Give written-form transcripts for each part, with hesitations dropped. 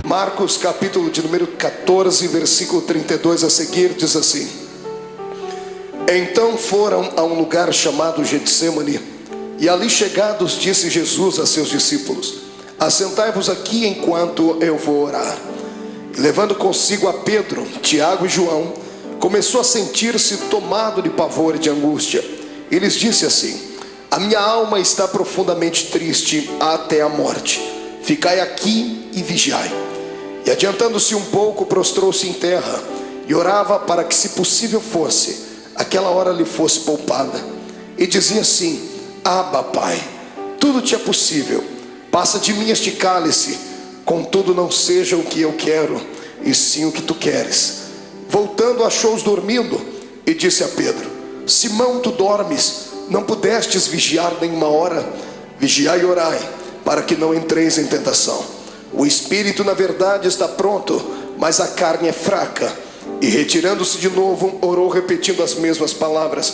Marcos capítulo de número 14, versículo 32 a seguir, diz assim: Então foram a um lugar chamado Getsêmani, e ali chegados disse Jesus a seus discípulos: Assentai-vos aqui enquanto eu vou orar. E levando consigo a Pedro, Tiago e João, começou a sentir-se tomado de pavor e de angústia. E lhes disse assim: A minha alma está profundamente triste até a morte. Ficai aqui e vigiai. E adiantando-se um pouco, prostrou-se em terra e orava para que, se possível fosse, aquela hora lhe fosse poupada. E dizia assim: Abba, Pai, tudo te é possível. Passa de mim este cálice, contudo não seja o que eu quero, e sim o que tu queres. Voltando, achou-os dormindo e disse a Pedro: Simão, tu dormes? Não pudestes vigiar nenhuma hora? Vigiai e orai, para que não entreis em tentação. O espírito na verdade está pronto, mas a carne é fraca. E retirando-se de novo, orou repetindo as mesmas palavras.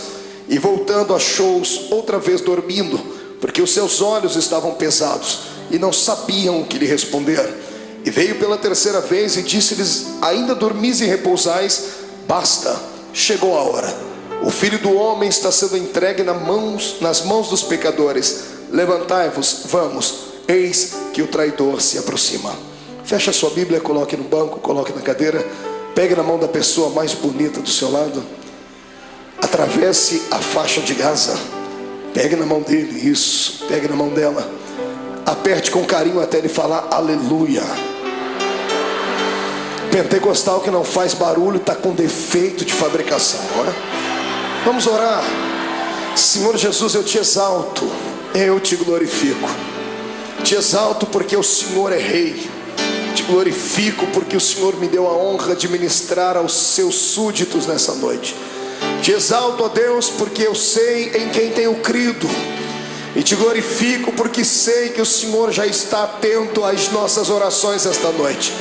E voltando, achou-os outra vez dormindo, porque os seus olhos estavam pesados e não sabiam o que lhe responder. E veio pela terceira vez e disse-lhes: Ainda dormis e repousais? Basta, chegou a hora. O Filho do Homem está sendo entregue nas mãos dos pecadores. Levantai-vos, vamos, eis que o traidor se aproxima. Feche a sua Bíblia, coloque no banco, coloque na cadeira. Pegue na mão da pessoa mais bonita do seu lado. Atravesse a faixa de Gaza. Pegue na mão dele, isso, pegue na mão dela. Aperte com carinho até ele falar aleluia. Pentecostal que não faz barulho está com defeito de fabricação, não é? Vamos orar. Senhor Jesus, eu te exalto, eu te glorifico. Te exalto porque o Senhor é rei. Te glorifico porque o Senhor me deu a honra de ministrar aos seus súditos nessa noite. Te exalto, ó Deus, porque eu sei em quem tenho crido. E te glorifico porque sei que o Senhor já está atento às nossas orações esta noite.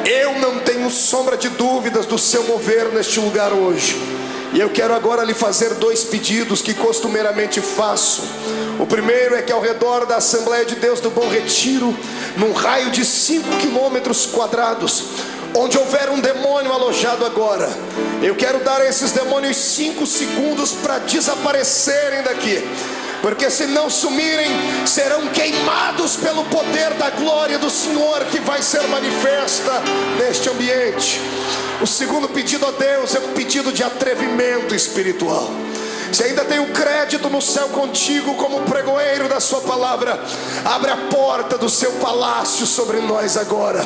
Eu não tenho sombra de dúvidas do seu mover neste lugar hoje. E eu quero agora lhe fazer dois pedidos que costumeiramente faço. O primeiro é que ao redor da Assembleia de Deus do Bom Retiro, num raio de 5 quilômetros quadrados, onde houver um demônio alojado agora, eu quero dar a esses demônios 5 segundos para desaparecerem daqui. Porque se não sumirem, serão queimados pelo poder da glória do Senhor que vai ser manifesta neste ambiente. O segundo pedido a Deus é um pedido de atrevimento espiritual. Se ainda tem um crédito no céu contigo como pregoeiro da sua palavra, abre a porta do seu palácio sobre nós agora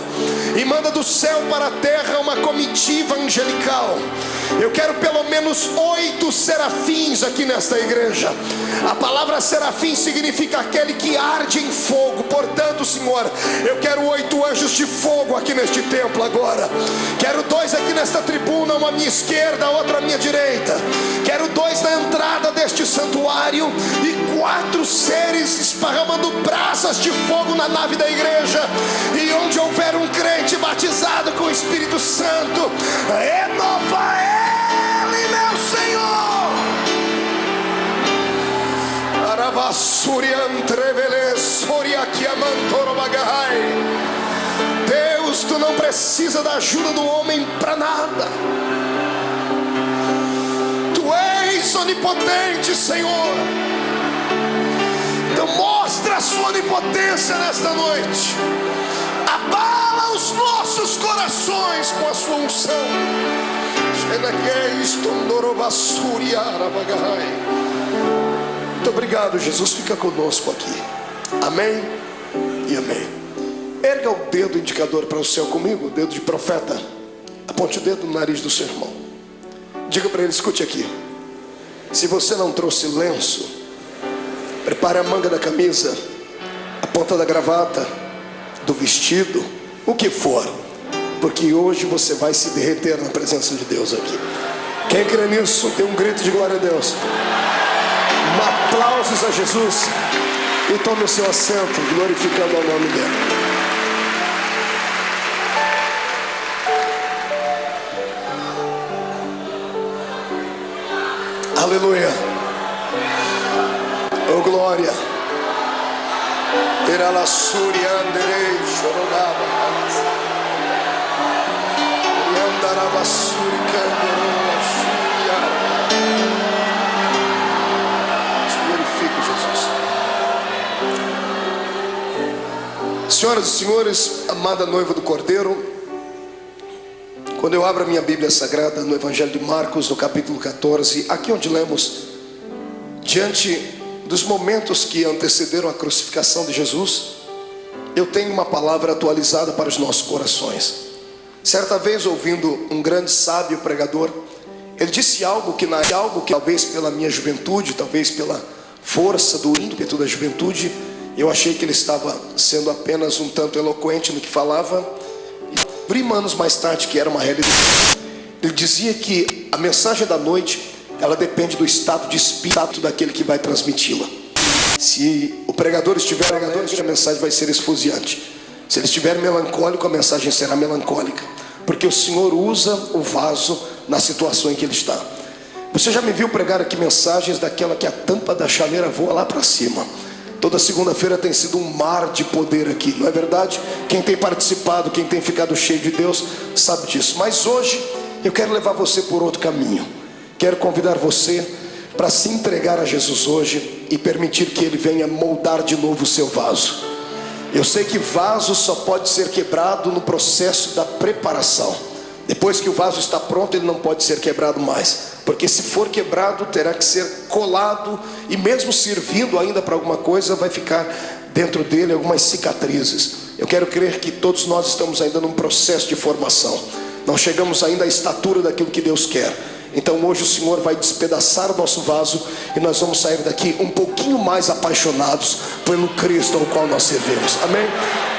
e manda do céu para a terra uma comitiva angelical. Eu quero pelo menos 8 serafins aqui nesta igreja. A palavra serafim significa aquele que arde em fogo. Portanto, Senhor, eu quero 8 anjos de fogo aqui neste templo agora. Quero 2 aqui nesta tribuna, uma à minha esquerda, outra à minha direita. Quero 2 na entrada deste santuário e 4 seres esparramando brasas de fogo na nave da igreja. E onde houver um crente batizado com o Espírito Santo, renova ele, meu Senhor. Deus, tu não precisa da ajuda do homem para nada. Tu és onipotente, Senhor. Então mostra a sua onipotência nesta noite. Abala os nossos corações com a sua unção. Muito obrigado, Jesus. Fica conosco aqui. Amém e amém. Erga o dedo indicador para o céu comigo, o dedo de profeta. Aponte o dedo no nariz do seu irmão. Diga para ele: escute aqui. Se você não trouxe lenço, prepare a manga da camisa, a ponta da gravata, do vestido, o que for, porque hoje você vai se derreter na presença de Deus aqui. Quem crê nisso, dê um grito de glória a Deus. Aplausos a Jesus. E tome o seu assento, glorificando o nome dele. Aleluia. Oh glória. Terá la suria anderei choronava. Glorifico, Jesus. Senhoras e senhores, amada noiva do Cordeiro, quando eu abro a minha Bíblia Sagrada no Evangelho de Marcos, no capítulo 14, aqui onde lemos, diante dos momentos que antecederam a crucificação de Jesus, eu tenho uma palavra atualizada para os nossos corações. Certa vez, ouvindo um grande sábio pregador, ele disse algo que talvez pela minha juventude, talvez pela força do ímpeto da juventude, eu achei que ele estava sendo apenas um tanto eloquente no que falava. E anos mais tarde que era uma realidade. Ele dizia que a mensagem da noite, ela depende do estado de espírito daquele que vai transmiti-la. Se o pregador estiver alegre, a mensagem vai ser esfuziante. Se ele estiver melancólico, a mensagem será melancólica, porque o Senhor usa o vaso na situação em que ele está. Você já me viu pregar aqui mensagens daquela que a tampa da chaleira voa lá para cima. Toda segunda-feira tem sido um mar de poder aqui, não é verdade? Quem tem participado, quem tem ficado cheio de Deus, sabe disso. Mas hoje eu quero levar você por outro caminho. Quero convidar você para se entregar a Jesus hoje e permitir que Ele venha moldar de novo o seu vaso. Eu sei que vaso só pode ser quebrado no processo da preparação. Depois que o vaso está pronto, ele não pode ser quebrado mais, porque se for quebrado, terá que ser colado, e mesmo servindo ainda para alguma coisa, vai ficar dentro dele algumas cicatrizes. Eu quero crer que todos nós estamos ainda num processo de formação, não chegamos ainda à estatura daquilo que Deus quer. Então hoje o Senhor vai despedaçar o nosso vaso, e nós vamos sair daqui um pouquinho mais apaixonados pelo Cristo ao qual nós servimos. Amém?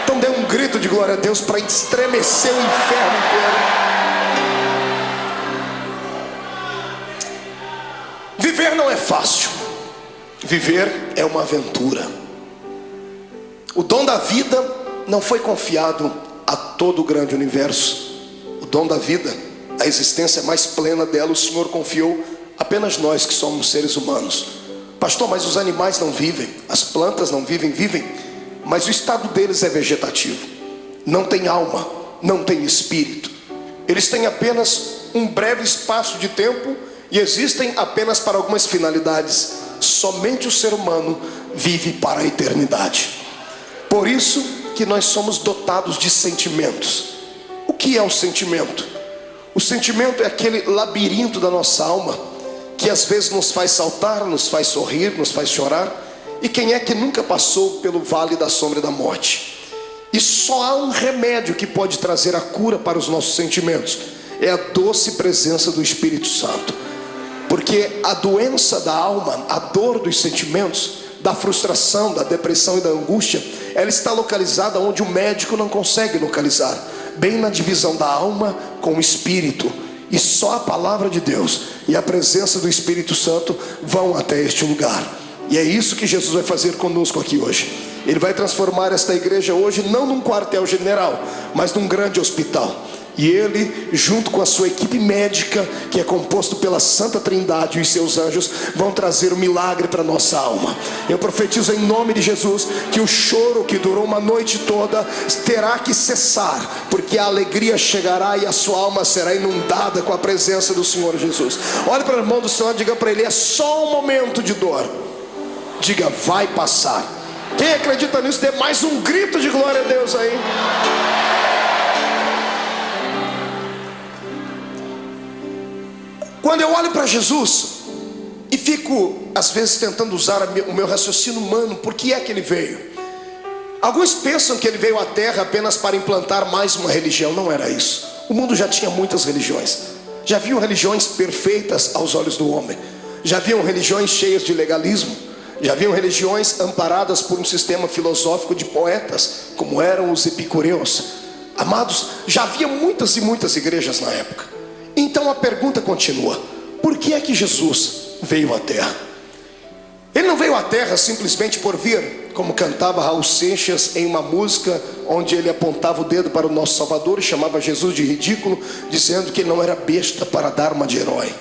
Então dê um grito de glória a Deus para estremecer o inferno inteiro. Viver não é fácil. Viver é uma aventura. O dom da vida não foi confiado a todo o grande universo. O dom da vida, a existência mais plena dela, o Senhor confiou apenas nós que somos seres humanos. Pastor, mas os animais não vivem, as plantas não vivem, mas o estado deles é vegetativo. Não tem alma, não tem espírito. Eles têm apenas um breve espaço de tempo e existem apenas para algumas finalidades. Somente o ser humano vive para a eternidade. Por isso que nós somos dotados de sentimentos. O que é um sentimento? O sentimento é aquele labirinto da nossa alma, que às vezes nos faz saltar, nos faz sorrir, nos faz chorar. E quem é que nunca passou pelo vale da sombra da morte? E só há um remédio que pode trazer a cura para os nossos sentimentos: é a doce presença do Espírito Santo. Porque a doença da alma, a dor dos sentimentos, da frustração, da depressão e da angústia, ela está localizada onde o médico não consegue localizar, bem na divisão da alma com o espírito. E só a palavra de Deus e a presença do Espírito Santo vão até este lugar. E é isso que Jesus vai fazer conosco aqui hoje. Ele vai transformar esta igreja hoje não num quartel-general, mas num grande hospital. E Ele, junto com a sua equipe médica, que é composto pela Santa Trindade e os seus anjos, vão trazer o milagre para a nossa alma. Eu profetizo em nome de Jesus que o choro que durou uma noite toda terá que cessar, porque a alegria chegará e a sua alma será inundada com a presença do Senhor Jesus. Olhe para o irmão do Senhor e diga para ele: é só um momento de dor. Diga: vai passar. Quem acredita nisso, dê mais um grito de glória a Deus aí. Quando eu olho para Jesus e fico às vezes tentando usar o meu raciocínio humano, por que é que Ele veio? Alguns pensam que Ele veio à terra apenas para implantar mais uma religião. Não era isso. O mundo já tinha muitas religiões. Já haviam religiões perfeitas aos olhos do homem. Já haviam religiões cheias de legalismo. Já haviam religiões amparadas por um sistema filosófico de poetas, como eram os epicureus. Amados, já havia muitas e muitas igrejas na época. Então a pergunta continua: por que é que Jesus veio à terra? Ele não veio à terra simplesmente por vir, como cantava Raul Seixas em uma música onde ele apontava o dedo para o nosso Salvador e chamava Jesus de ridículo, dizendo que ele não era besta para dar uma de herói.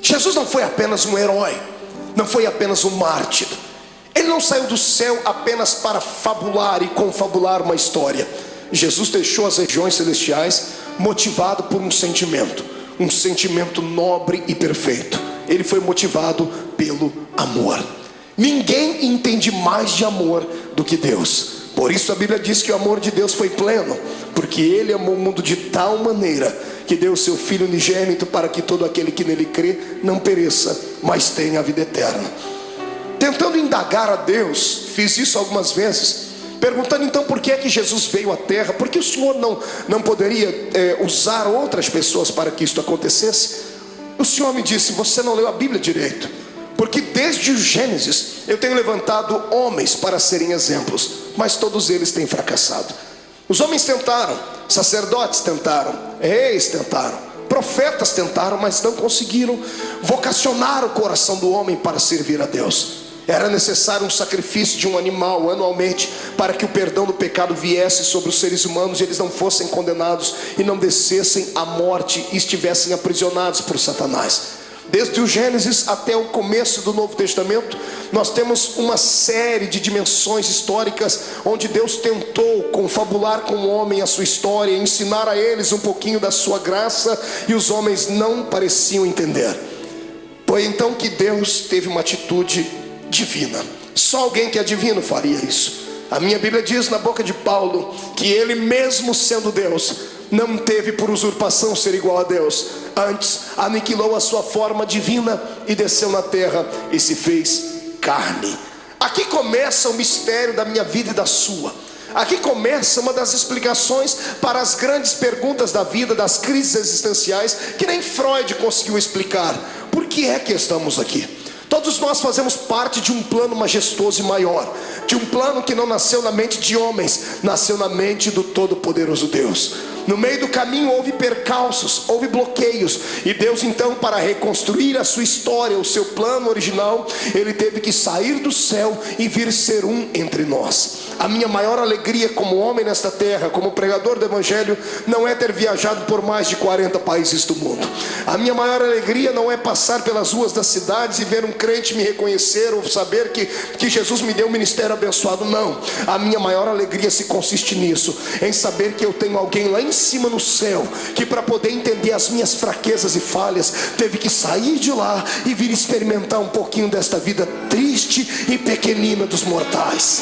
Jesus não foi apenas um herói, não foi apenas um mártir. Ele não saiu do céu apenas para fabular e confabular uma história. Jesus deixou as regiões celestiais motivado por um sentimento nobre e perfeito. Ele foi motivado pelo amor. Ninguém entende mais de amor do que Deus. Por isso a Bíblia diz que o amor de Deus foi pleno, porque Ele amou o mundo de tal maneira que deu o seu Filho unigênito, para que todo aquele que nele crê não pereça, mas tenha a vida eterna. Tentando indagar a Deus, fiz isso algumas vezes, perguntando então por que é que Jesus veio à terra, por que o Senhor não poderia usar outras pessoas para que isso acontecesse? O Senhor me disse: você não leu a Bíblia direito, porque desde o Gênesis eu tenho levantado homens para serem exemplos, mas todos eles têm fracassado. Os homens tentaram, sacerdotes tentaram, reis tentaram, profetas tentaram, mas não conseguiram vocacionar o coração do homem para servir a Deus. Era necessário um sacrifício de um animal anualmente, para que o perdão do pecado viesse sobre os seres humanos e eles não fossem condenados e não descessem à morte e estivessem aprisionados por Satanás. Desde o Gênesis até o começo do Novo Testamento, nós temos uma série de dimensões históricas onde Deus tentou confabular com o homem a sua história, ensinar a eles um pouquinho da sua graça, e os homens não pareciam entender. Foi então que Deus teve uma atitude divina. Só alguém que é divino faria isso. A minha Bíblia diz na boca de Paulo que ele, mesmo sendo Deus, não teve por usurpação ser igual a Deus. Antes aniquilou a sua forma divina e desceu na terra e se fez carne. Aqui começa o mistério da minha vida e da sua. Aqui começa uma das explicações para as grandes perguntas da vida, das crises existenciais, que nem Freud conseguiu explicar. Por que é que estamos aqui? Todos nós fazemos parte de um plano majestoso e maior, de um plano que não nasceu na mente de homens, nasceu na mente do Todo-Poderoso Deus. No meio do caminho houve percalços, houve bloqueios, e Deus então, para reconstruir a sua história, o seu plano original, Ele teve que sair do céu e vir ser um entre nós. A minha maior alegria como homem nesta terra, como pregador do Evangelho, não é ter viajado por mais de 40 países do mundo. A minha maior alegria não é passar pelas ruas das cidades e ver um crente me reconhecer, ou saber que Jesus me deu um ministério abençoado. Não, a minha maior alegria se consiste nisso, em saber que eu tenho alguém lá em cima no céu, que para poder entender as minhas fraquezas e falhas, teve que sair de lá e vir experimentar um pouquinho desta vida triste e pequenina dos mortais.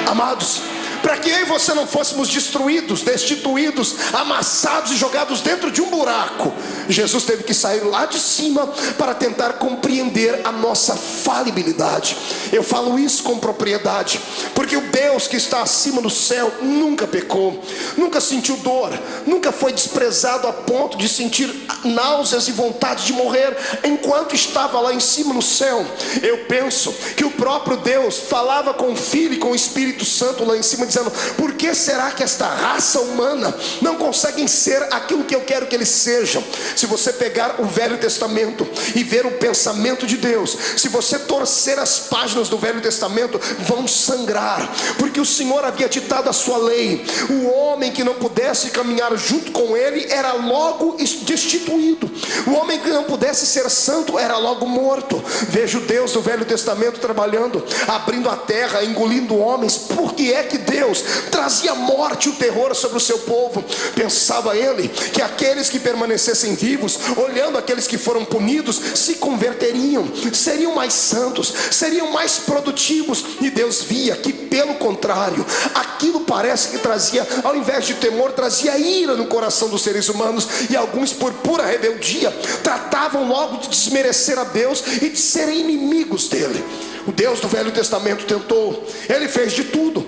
Amados, para que eu e você não fôssemos destruídos, destituídos, amassados e jogados dentro de um buraco, Jesus teve que sair lá de cima para tentar compreender a nossa falibilidade. Eu falo isso com propriedade, porque o Deus que está acima do céu nunca pecou, nunca sentiu dor, nunca foi desprezado a ponto de sentir náuseas e vontade de morrer enquanto estava lá em cima no céu. Eu penso que o próprio Deus falava com o Filho e com o Espírito Santo lá em cima, dizendo: por que será que esta raça humana não conseguem ser aquilo que eu quero que eles sejam? Se você pegar o Velho Testamento e ver o pensamento de Deus, se você torcer as páginas do Velho Testamento, vão sangrar, porque o Senhor havia ditado a sua lei. O homem que não pudesse caminhar junto com ele era logo destituído. O homem que não pudesse ser santo era logo morto. Vejo Deus do Velho Testamento trabalhando, abrindo a terra, engolindo homens. Por que é que Deus trazia morte e o terror sobre o seu povo? Pensava ele que aqueles que permanecessem vivos, olhando aqueles que foram punidos, se converteriam, seriam mais santos, seriam mais produtivos. E Deus via que, pelo contrário, aquilo parece que trazia, ao invés de temor, trazia ira no coração dos seres humanos. E alguns, por pura rebeldia, tratavam logo de desmerecer a Deus e de serem inimigos dele. O Deus do Velho Testamento tentou, ele fez de tudo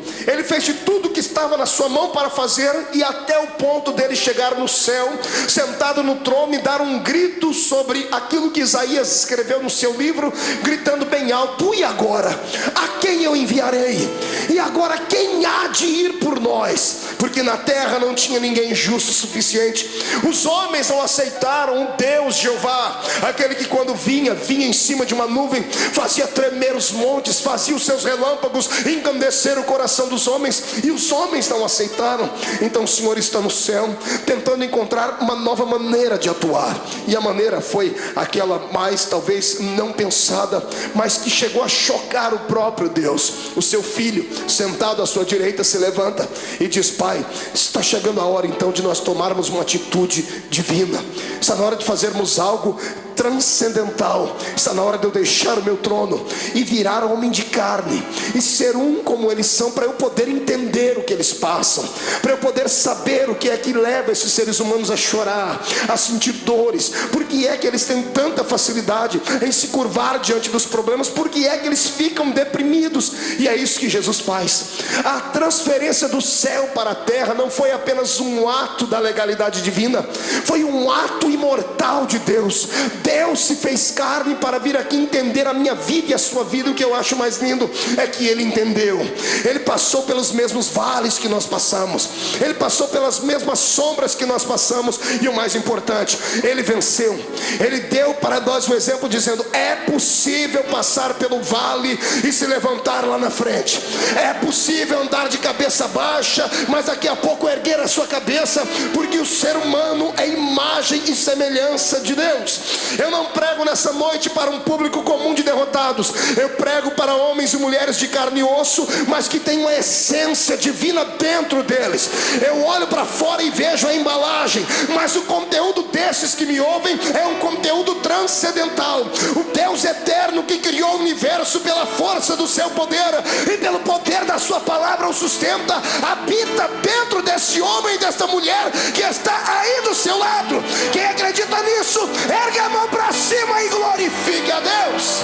que estava na sua mão para fazer, e até o ponto dele chegar no céu, sentado no trono, e dar um grito sobre aquilo que Isaías escreveu no seu livro, gritando bem alto: e agora? A quem eu enviarei? E agora quem há de ir por nós? Porque na terra não tinha ninguém justo o suficiente. Os homens não aceitaram o Deus Jeová, aquele que quando vinha em cima de uma nuvem, fazia tremer os montes, fazia os seus relâmpagos engrandecer o coração dos homens, e os homens não aceitaram. Então o Senhor está no céu, tentando encontrar uma nova maneira de atuar, e a maneira foi aquela mais talvez não pensada, mas que chegou a chocar o próprio Deus. O seu filho, sentado à sua direita, se levanta e diz: Pai, Pai, está chegando a hora então de nós tomarmos uma atitude divina. Está na hora de fazermos algo transcendental. Está na hora de eu deixar o meu trono e virar homem de carne e ser um como eles são, para eu poder entender o que eles passam, para eu poder saber o que é que leva esses seres humanos a chorar, a sentir dores, por que é que eles têm tanta facilidade em se curvar diante dos problemas, por que é que eles ficam deprimidos. E é isso que Jesus faz. A transferência do céu para a terra não foi apenas um ato da legalidade divina, foi um ato imortal de Deus. Deus se fez carne para vir aqui entender a minha vida e a sua vida. O que eu acho mais lindo é que Ele entendeu. Ele passou pelos mesmos vales que nós passamos, Ele passou pelas mesmas sombras que nós passamos, e o mais importante, Ele venceu. Ele deu para nós um exemplo dizendo: é possível passar pelo vale e se levantar lá na frente. É possível andar de cabeça baixa, mas daqui a pouco erguer a sua cabeça, porque o ser humano é imagem e semelhança de Deus. Eu não prego nessa noite para um público comum de derrotados. Eu prego para homens e mulheres de carne e osso, mas que tem uma essência divina dentro deles. Eu olho para fora e vejo a embalagem, mas o conteúdo desses que me ouvem é um conteúdo transcendental. O Deus eterno que criou o universo pela força do seu poder e pelo poder da sua palavra o sustenta, habita dentro desse homem e desta mulher que está aí do seu lado. Quem acredita nisso, ergue a mão para cima e glorifique a Deus.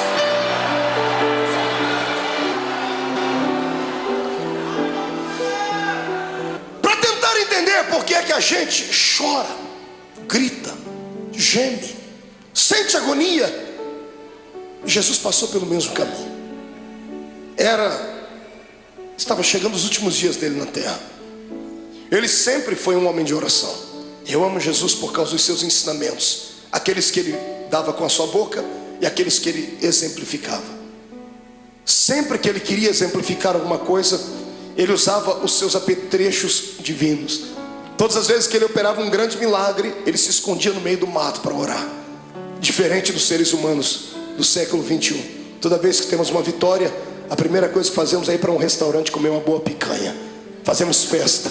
Para tentar entender por que é que a gente chora, grita, geme, sente agonia, Jesus passou pelo mesmo caminho. Estava chegando os últimos dias dele na terra. Ele sempre foi um homem de oração. Eu amo Jesus por causa dos seus ensinamentos, aqueles que ele dava com a sua boca e aqueles que ele exemplificava. Sempre que ele queria exemplificar alguma coisa, ele usava os seus apetrechos divinos. Todas as vezes que ele operava um grande milagre, ele se escondia no meio do mato para orar. Diferente dos seres humanos do século 21. Toda vez que temos uma vitória, a primeira coisa que fazemos é ir para um restaurante comer uma boa picanha. Fazemos festa,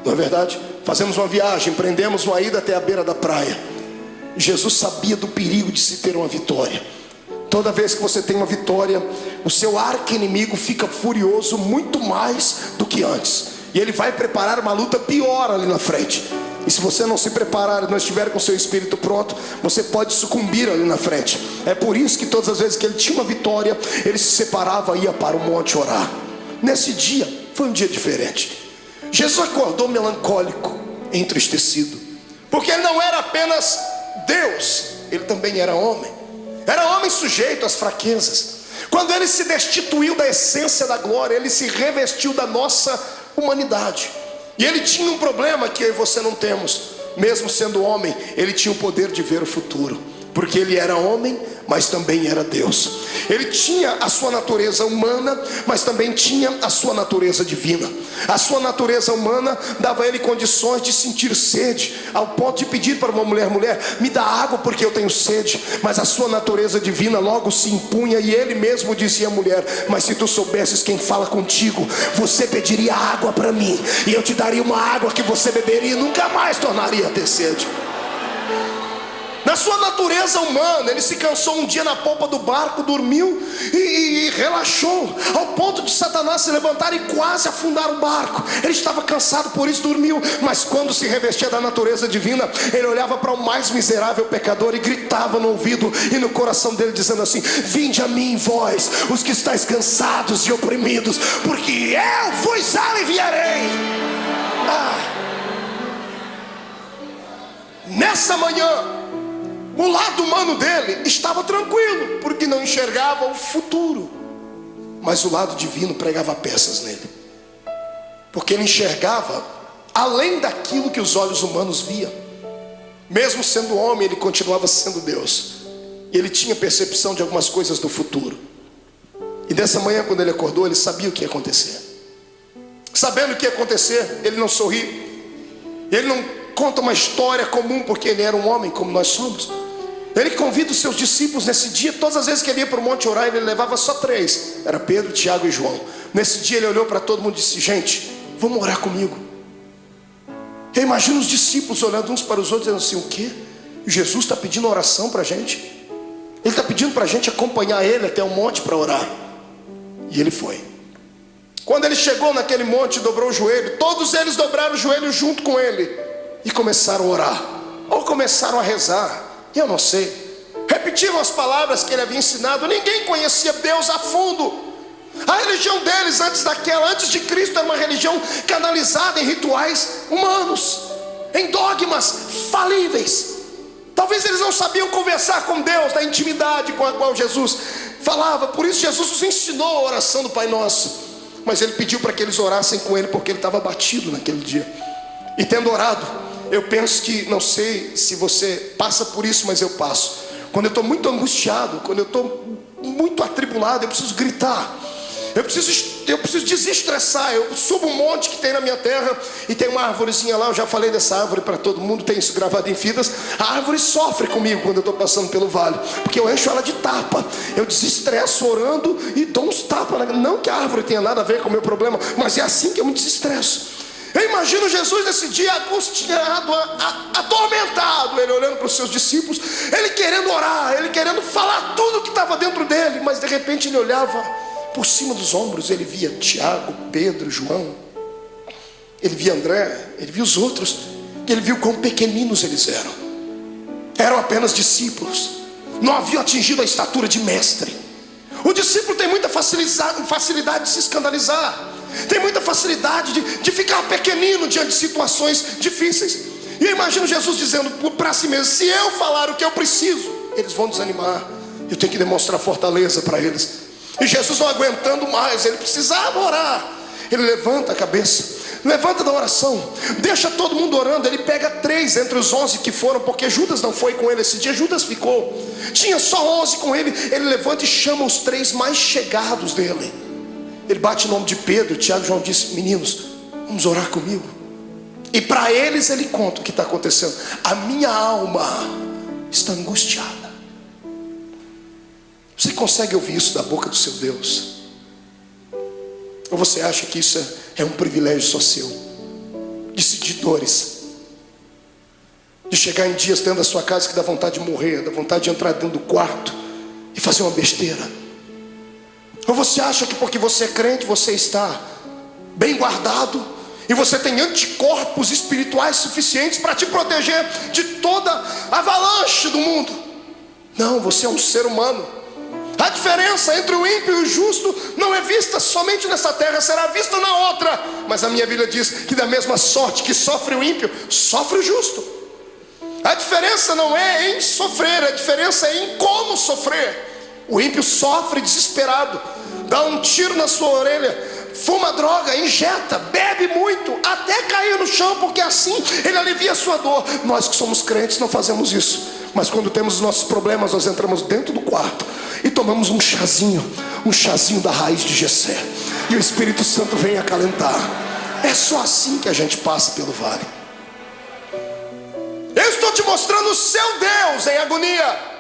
não é verdade? Fazemos uma viagem, empreendemos uma ida até a beira da praia. Jesus sabia do perigo de se ter uma vitória. Toda vez que você tem uma vitória, o seu arqui-inimigo fica furioso muito mais do que antes, e ele vai preparar uma luta pior ali na frente. E se você não se preparar, não estiver com o seu espírito pronto, você pode sucumbir ali na frente. É por isso que todas as vezes que ele tinha uma vitória, ele se separava e ia para o monte orar. Nesse dia, foi um dia diferente. Jesus acordou melancólico, entristecido, porque ele não era apenas Deus, ele também era homem. Era homem sujeito às fraquezas. Quando ele se destituiu da essência da glória, ele se revestiu da nossa humanidade. E ele tinha um problema que eu e você não temos. Mesmo sendo homem, ele tinha o poder de ver o futuro, porque ele era homem, mas também era Deus. Ele tinha a sua natureza humana, mas também tinha a sua natureza divina. A sua natureza humana dava a ele condições de sentir sede, ao ponto de pedir para uma mulher: mulher, me dá água porque eu tenho sede. Mas a sua natureza divina logo se impunha, e ele mesmo dizia à mulher: mas se tu soubesses quem fala contigo, você pediria água para mim, e eu te daria uma água que você beberia e nunca mais tornaria a ter sede. Na sua natureza humana, ele se cansou um dia na polpa do barco, dormiu e relaxou, ao ponto de Satanás se levantar e quase afundar o barco. Ele estava cansado, por isso dormiu. Mas quando se revestia da natureza divina, ele olhava para o mais miserável pecador e gritava no ouvido e no coração dele, dizendo assim: vinde a mim, vós, os que estáis cansados e oprimidos, porque eu vos aliviarei. Nessa manhã, o lado humano dele estava tranquilo, porque não enxergava o futuro. Mas o lado divino pregava peças nele, porque ele enxergava além daquilo que os olhos humanos viam. Mesmo sendo homem, ele continuava sendo Deus. E ele tinha percepção de algumas coisas do futuro. E dessa manhã, quando ele acordou, ele sabia o que ia acontecer. Sabendo o que ia acontecer, ele não sorri. Ele não conta uma história comum, porque ele era um homem como nós somos. Ele convida os seus discípulos nesse dia. Todas as vezes que ele ia para o monte orar, ele levava só 3. Era Pedro, Tiago e João. Nesse dia ele olhou para todo mundo e disse: gente, vamos orar comigo. Eu imagino os discípulos olhando uns para os outros, dizendo assim: o quê? Jesus está pedindo oração para a gente? Ele está pedindo para a gente acompanhar ele até o monte para orar. E ele foi. Quando ele chegou naquele monte, dobrou o joelho. Todos eles dobraram o joelho junto com ele e começaram a orar, ou começaram a rezar, eu não sei. Repetiram as palavras que ele havia ensinado. Ninguém conhecia Deus a fundo. A religião deles antes de Cristo, era uma religião canalizada em rituais humanos, em dogmas falíveis. Talvez eles não sabiam conversar com Deus na intimidade com a qual Jesus falava. Por isso Jesus os ensinou a oração do Pai Nosso. Mas ele pediu para que eles orassem com ele, porque ele estava abatido naquele dia. E tendo orado, eu penso que, não sei se você passa por isso, mas eu passo. Quando eu estou muito angustiado, quando eu estou muito atribulado, eu preciso gritar. Eu preciso desestressar. Eu subo um monte que tem na minha terra e tem uma árvorezinha lá. Eu já falei dessa árvore para todo mundo, tem isso gravado em fitas. A árvore sofre comigo quando eu estou passando pelo vale, porque eu encho ela de tapa. Eu desestresso orando e dou uns tapas. Não que a árvore tenha nada a ver com o meu problema, mas é assim que eu me desestresso. Eu imagino Jesus nesse dia angustiado, atormentado, ele olhando para os seus discípulos, ele querendo orar, ele querendo falar tudo que estava dentro dele. Mas de repente ele olhava por cima dos ombros, ele via Tiago, Pedro, João, ele via André, ele via os outros, ele viu quão pequeninos eles eram. Eram apenas discípulos, não haviam atingido a estatura de mestre. O discípulo tem muita facilidade de se escandalizar, tem muita facilidade de ficar pequenino diante de situações difíceis. E eu imagino Jesus dizendo para si mesmo: se eu falar o que eu preciso, eles vão desanimar, eu tenho que demonstrar fortaleza para eles. E Jesus não aguentando mais, ele precisava orar. Ele levanta a cabeça, levanta da oração, deixa todo mundo orando. Ele pega 3 entre os 11 que foram, porque Judas não foi com ele esse dia. Judas ficou, tinha só 11 com ele. Ele levanta e chama os 3 mais chegados dele. Ele bate o nome de Pedro, Tiago e João, disse: meninos, vamos orar comigo. E para eles ele conta o que está acontecendo. A minha alma está angustiada. Você consegue ouvir isso da boca do seu Deus? Ou você acha que isso é um privilégio só seu? De sentir dores, de chegar em dias dentro da sua casa que dá vontade de morrer, dá vontade de entrar dentro do quarto e fazer uma besteira? Ou você acha que porque você é crente, você está bem guardado e você tem anticorpos espirituais suficientes para te proteger de toda avalanche do mundo? Não, você é um ser humano. A diferença entre o ímpio e o justo não é vista somente nessa terra, será vista na outra. Mas a minha Bíblia diz que da mesma sorte que sofre o ímpio, sofre o justo. A diferença não é em sofrer, a diferença é em como sofrer. O ímpio sofre desesperado, dá um tiro na sua orelha, fuma droga, injeta, bebe muito, até cair no chão, porque assim ele alivia a sua dor. Nós que somos crentes não fazemos isso. Mas quando temos os nossos problemas, nós entramos dentro do quarto e tomamos um chazinho da raiz de Jessé, e o Espírito Santo vem acalentar. É só assim que a gente passa pelo vale. Eu estou te mostrando o seu Deus em agonia.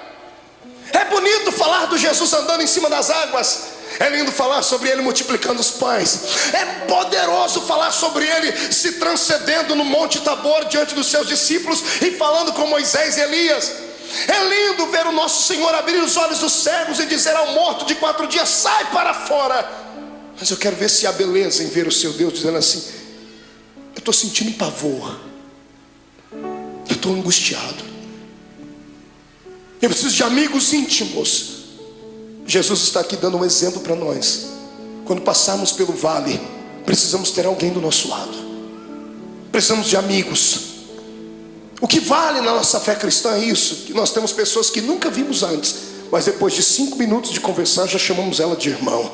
É bonito falar do Jesus andando em cima das águas, é lindo falar sobre ele multiplicando os pães, é poderoso falar sobre ele se transcendendo no Monte Tabor diante dos seus discípulos e falando com Moisés e Elias. É lindo ver o nosso Senhor abrir os olhos dos cegos e dizer ao morto de 4 dias: sai para fora. Mas eu quero ver se há beleza em ver o seu Deus dizendo assim: eu estou sentindo pavor, eu estou angustiado, eu preciso de amigos íntimos. Jesus está aqui dando um exemplo para nós. Quando passarmos pelo vale, precisamos ter alguém do nosso lado, precisamos de amigos. O que vale na nossa fé cristã é isso, que nós temos pessoas que nunca vimos antes, mas depois de 5 minutos de conversar já chamamos ela de irmão.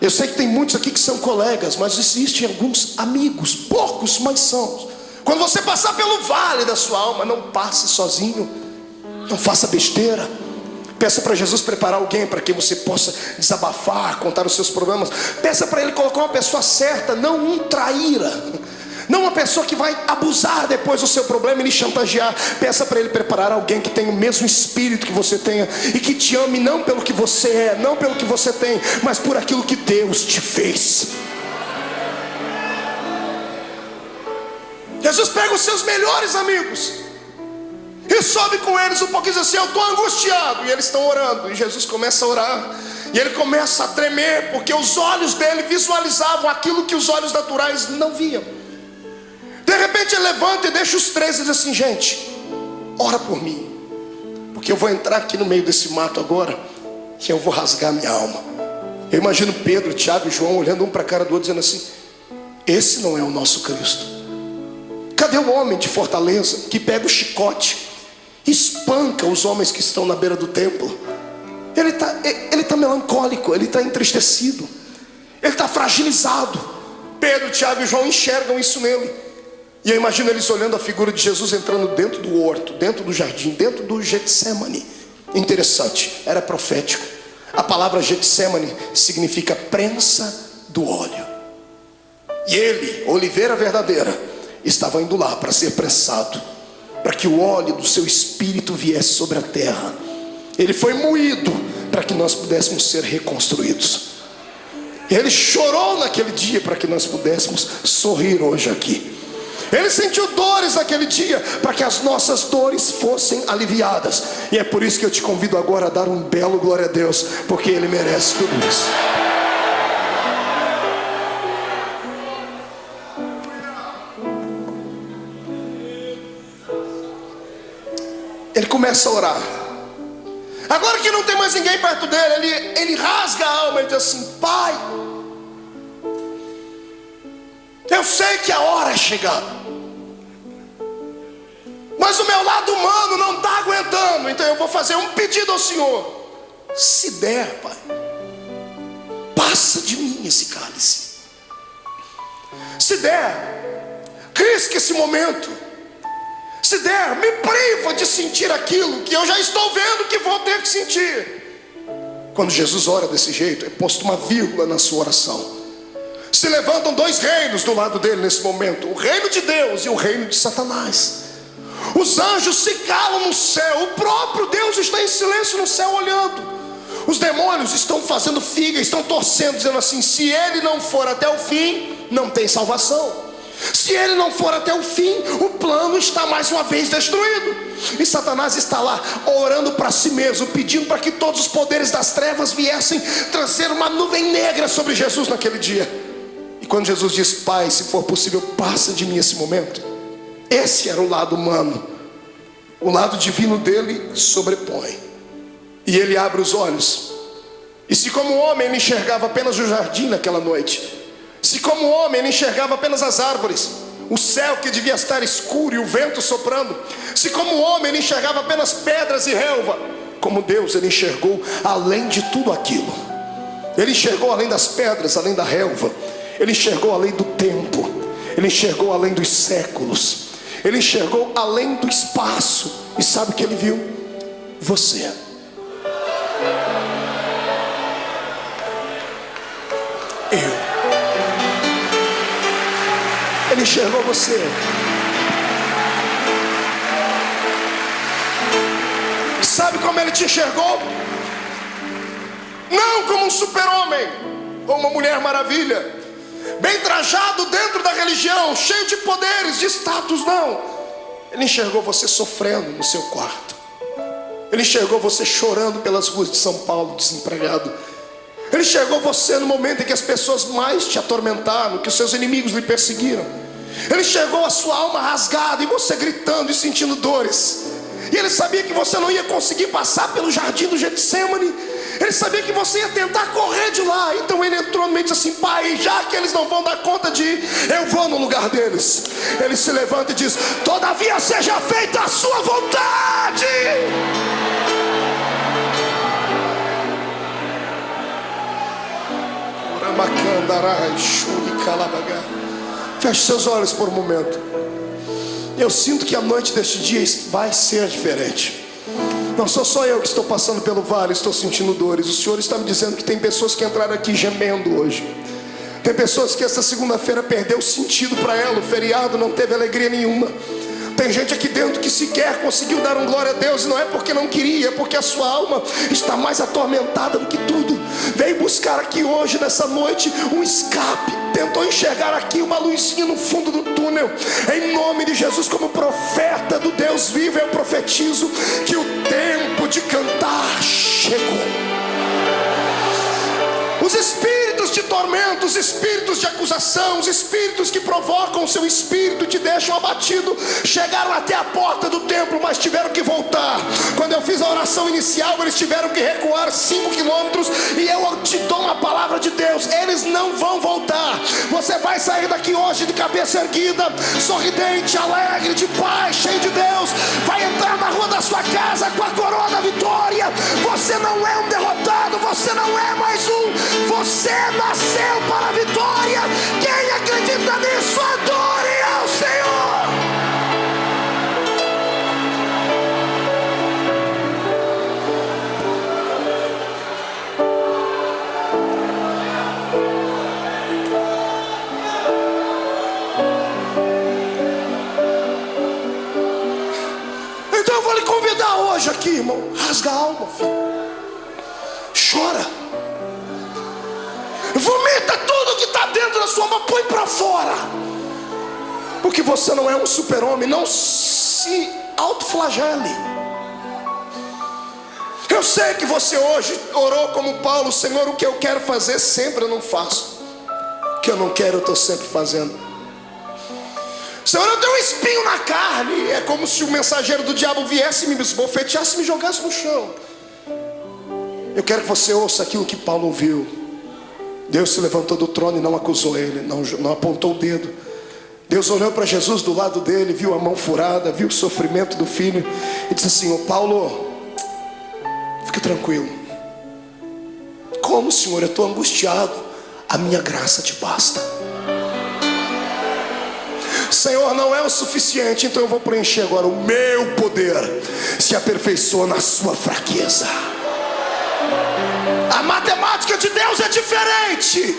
Eu sei que tem muitos aqui que são colegas, mas existem alguns amigos, poucos, mas são. Quando você passar pelo vale da sua alma, não passe sozinho, não faça besteira. Peça para Jesus preparar alguém para que você possa desabafar, contar os seus problemas. Peça para ele colocar uma pessoa certa, não um traíra, não uma pessoa que vai abusar depois do seu problema e lhe chantagear. Peça para ele preparar alguém que tenha o mesmo espírito que você tenha e que te ame não pelo que você é, não pelo que você tem, mas por aquilo que Deus te fez. pega os seus melhores amigos e sobe com eles um pouquinho e diz assim: eu estou angustiado. E eles estão orando, e Jesus começa a orar, e ele começa a tremer, porque os olhos dele visualizavam aquilo que os olhos naturais não viam. De repente ele levanta e deixa os três e diz assim: gente, ora por mim, porque eu vou entrar aqui no meio desse mato agora, que eu vou rasgar minha alma. Eu imagino Pedro, Tiago e João olhando um para a cara do outro, dizendo assim: esse não é o nosso Cristo. Cadê o homem de Fortaleza que pega o chicote, espanca os homens que estão na beira do templo? Ele está melancólico, ele está entristecido, ele está fragilizado. Pedro, Tiago e João enxergam isso nele. E eu imagino eles olhando a figura de Jesus entrando dentro do horto, dentro do jardim, dentro do Getsemane. Interessante, era profético. A palavra Getsemane significa prensa do óleo. E ele, oliveira verdadeira, estava indo lá para ser prensado, para que o óleo do seu espírito viesse sobre a terra. Ele foi moído para que nós pudéssemos ser reconstruídos. Ele chorou naquele dia para que nós pudéssemos sorrir hoje aqui. Ele sentiu dores naquele dia para que as nossas dores fossem aliviadas. E é por isso que eu te convido agora a dar um belo glória a Deus, porque Ele merece tudo isso. Ele começa a orar. Agora que não tem mais ninguém perto dele, ele rasga a alma e diz assim: Pai, eu sei que a hora é chegada, mas o meu lado humano não está aguentando. Então eu vou fazer um pedido ao Senhor. Se der, Pai, passa de mim esse cálice. Se der, risque esse momento. Se der, me priva de sentir aquilo que eu já estou vendo que vou ter que sentir. Quando Jesus ora desse jeito, é posto uma vírgula na sua oração. Se levantam dois reinos do lado dele nesse momento: o reino de Deus e o reino de Satanás. Os anjos se calam no céu, o próprio Deus está em silêncio no céu olhando. Os demônios estão fazendo figa, estão torcendo, dizendo assim: se ele não for até o fim, não tem salvação. Se ele não for até o fim, o plano está mais uma vez destruído. E Satanás está lá orando para si mesmo, pedindo para que todos os poderes das trevas viessem trazer uma nuvem negra sobre Jesus naquele dia. E quando Jesus diz: Pai, se for possível, passa de mim esse momento, esse era o lado humano. O lado divino dele sobrepõe. E ele abre os olhos. E se como homem ele enxergava apenas o jardim naquela noite, se como homem ele enxergava apenas as árvores, o céu que devia estar escuro e o vento soprando, se como homem ele enxergava apenas pedras e relva, como Deus ele enxergou além de tudo aquilo. Ele enxergou além das pedras, além da relva. Ele enxergou além do tempo. Ele enxergou além dos séculos. Ele enxergou além do espaço. E sabe o que ele viu? Você. Ele enxergou você. Sabe como ele te enxergou? Não como um super-homem ou uma mulher maravilha, bem trajado dentro da religião, cheio de poderes, de status, não. Ele enxergou você sofrendo no seu quarto. Ele enxergou você chorando pelas ruas de São Paulo, desempregado. Ele enxergou você no momento em que as pessoas mais te atormentaram, que os seus inimigos lhe perseguiram. Ele enxergou a sua alma rasgada e você gritando e sentindo dores. E ele sabia que você não ia conseguir passar pelo jardim do Getsemane. Ele sabia que você ia tentar correr de lá. Então ele entrou no meio e disse assim: Pai, já que eles não vão dar conta de ir, eu vou no lugar deles. Ele se levanta e diz: todavia seja feita a sua vontade. Feche seus olhos por um momento. Eu sinto que a noite deste dia vai ser diferente. Não sou só eu que estou passando pelo vale, estou sentindo dores. O Senhor está me dizendo que tem pessoas que entraram aqui gemendo hoje. Tem pessoas que essa segunda-feira perdeu sentido para ela. O feriado não teve alegria nenhuma. Tem gente aqui dentro que sequer conseguiu dar um glória a Deus, e não é porque não queria, é porque a sua alma está mais atormentada do que tudo. Veio buscar aqui hoje, nessa noite, um escape. Tentou enxergar aqui uma luzinha no fundo do túnel. Em nome de Jesus, como profeta do Deus vivo, eu profetizo que o tempo de cantar chegou. Os espíritos de tormento, os espíritos de acusação, os espíritos que provocam o seu espírito e te deixam abatido, chegaram até a porta do templo, mas tiveram que voltar. Quando eu fiz a oração inicial, eles tiveram que recuar 5 quilômetros. E eu te dou uma palavra de Deus: eles não vão voltar. Você vai sair daqui hoje de cabeça erguida, sorridente, alegre, de paz, cheio de Deus. Vai entrar na rua da sua casa com a coroa da vitória. Você não é um derrotado, você não é mais um. Você nasceu para a vitória. Quem acredita nisso, adore ao Senhor. Então eu vou lhe convidar hoje aqui, irmão. Rasga a alma, filho. Chora. Vomita tudo que está dentro da sua alma, põe para fora. Porque você não é um super-homem. Não se autoflagele. Eu sei que você hoje orou como Paulo: Senhor, o que eu quero fazer sempre eu não faço, o que eu não quero eu estou sempre fazendo. Senhor, eu tenho um espinho na carne. É como se o mensageiro do diabo viesse, me esbofeteasse e me jogasse no chão. Eu quero que você ouça aquilo que Paulo ouviu. Deus se levantou do trono e não acusou ele, não apontou o dedo. Deus olhou para Jesus do lado dele, viu a mão furada, viu o sofrimento do filho e disse assim: ô Paulo, fique tranquilo. Como, Senhor? Eu estou angustiado. A minha graça te basta. Senhor, não é o suficiente, então eu vou preencher agora. O meu poder se aperfeiçoa na sua fraqueza. A matemática de Deus é diferente.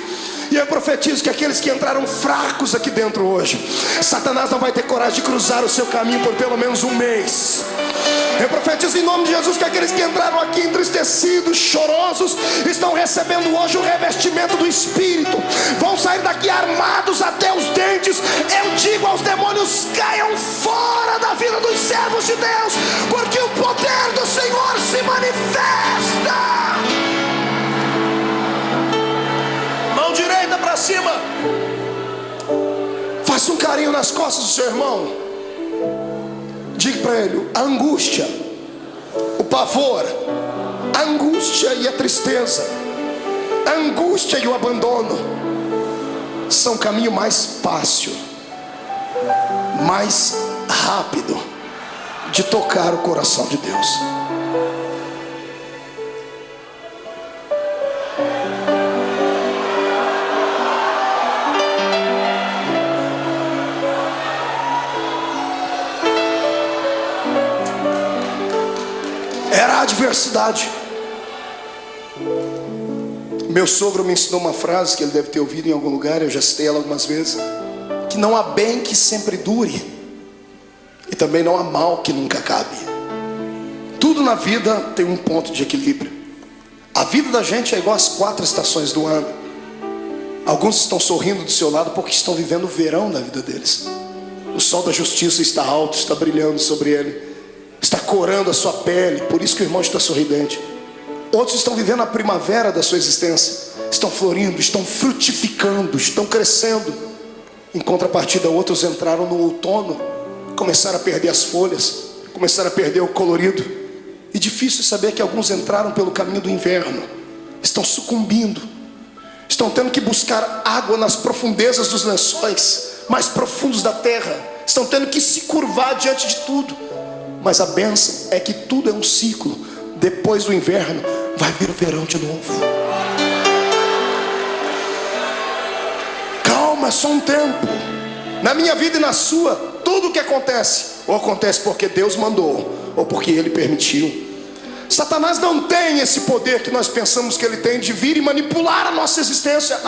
E eu profetizo que aqueles que entraram fracos aqui dentro hoje, Satanás não vai ter coragem de cruzar o seu caminho por pelo menos um mês. Eu profetizo em nome de Jesus que aqueles que entraram aqui entristecidos, chorosos, estão recebendo hoje o revestimento do Espírito. Vão sair daqui armados até os dentes. Eu digo aos demônios: caiam fora da vida dos servos de Deus, porque o poder do Senhor se manifesta. Mão direita para cima. Faça um carinho nas costas do seu irmão. Diga para ele: a angústia, o pavor, a angústia e a tristeza, a angústia e o abandono são o caminho mais fácil, mais rápido de tocar o coração de Deus. Era a adversidade. Meu sogro me ensinou uma frase que ele deve ter ouvido em algum lugar, eu já citei ela algumas vezes: que não há bem que sempre dure, e também não há mal que nunca acabe. Tudo na vida tem um ponto de equilíbrio. A vida da gente é igual às 4 estações do ano. Alguns estão sorrindo do seu lado porque estão vivendo o verão da vida deles. O sol da justiça está alto, está brilhando sobre ele, está corando a sua pele, por isso que o irmão está sorridente. Outros estão vivendo a primavera da sua existência, estão florindo, estão frutificando, estão crescendo. Em contrapartida, outros entraram no outono, começaram a perder as folhas, começaram a perder o colorido. E difícil saber que alguns entraram pelo caminho do inverno, estão sucumbindo, estão tendo que buscar água nas profundezas dos lençóis mais profundos da terra, estão tendo que se curvar diante de tudo. Mas a bênção é que tudo é um ciclo. Depois do inverno vai vir o verão de novo. Calma, é só um tempo. Na minha vida e na sua, tudo o que acontece, ou acontece porque Deus mandou, ou porque Ele permitiu. Satanás não tem esse poder que nós pensamos que ele tem, de vir e manipular a nossa existência.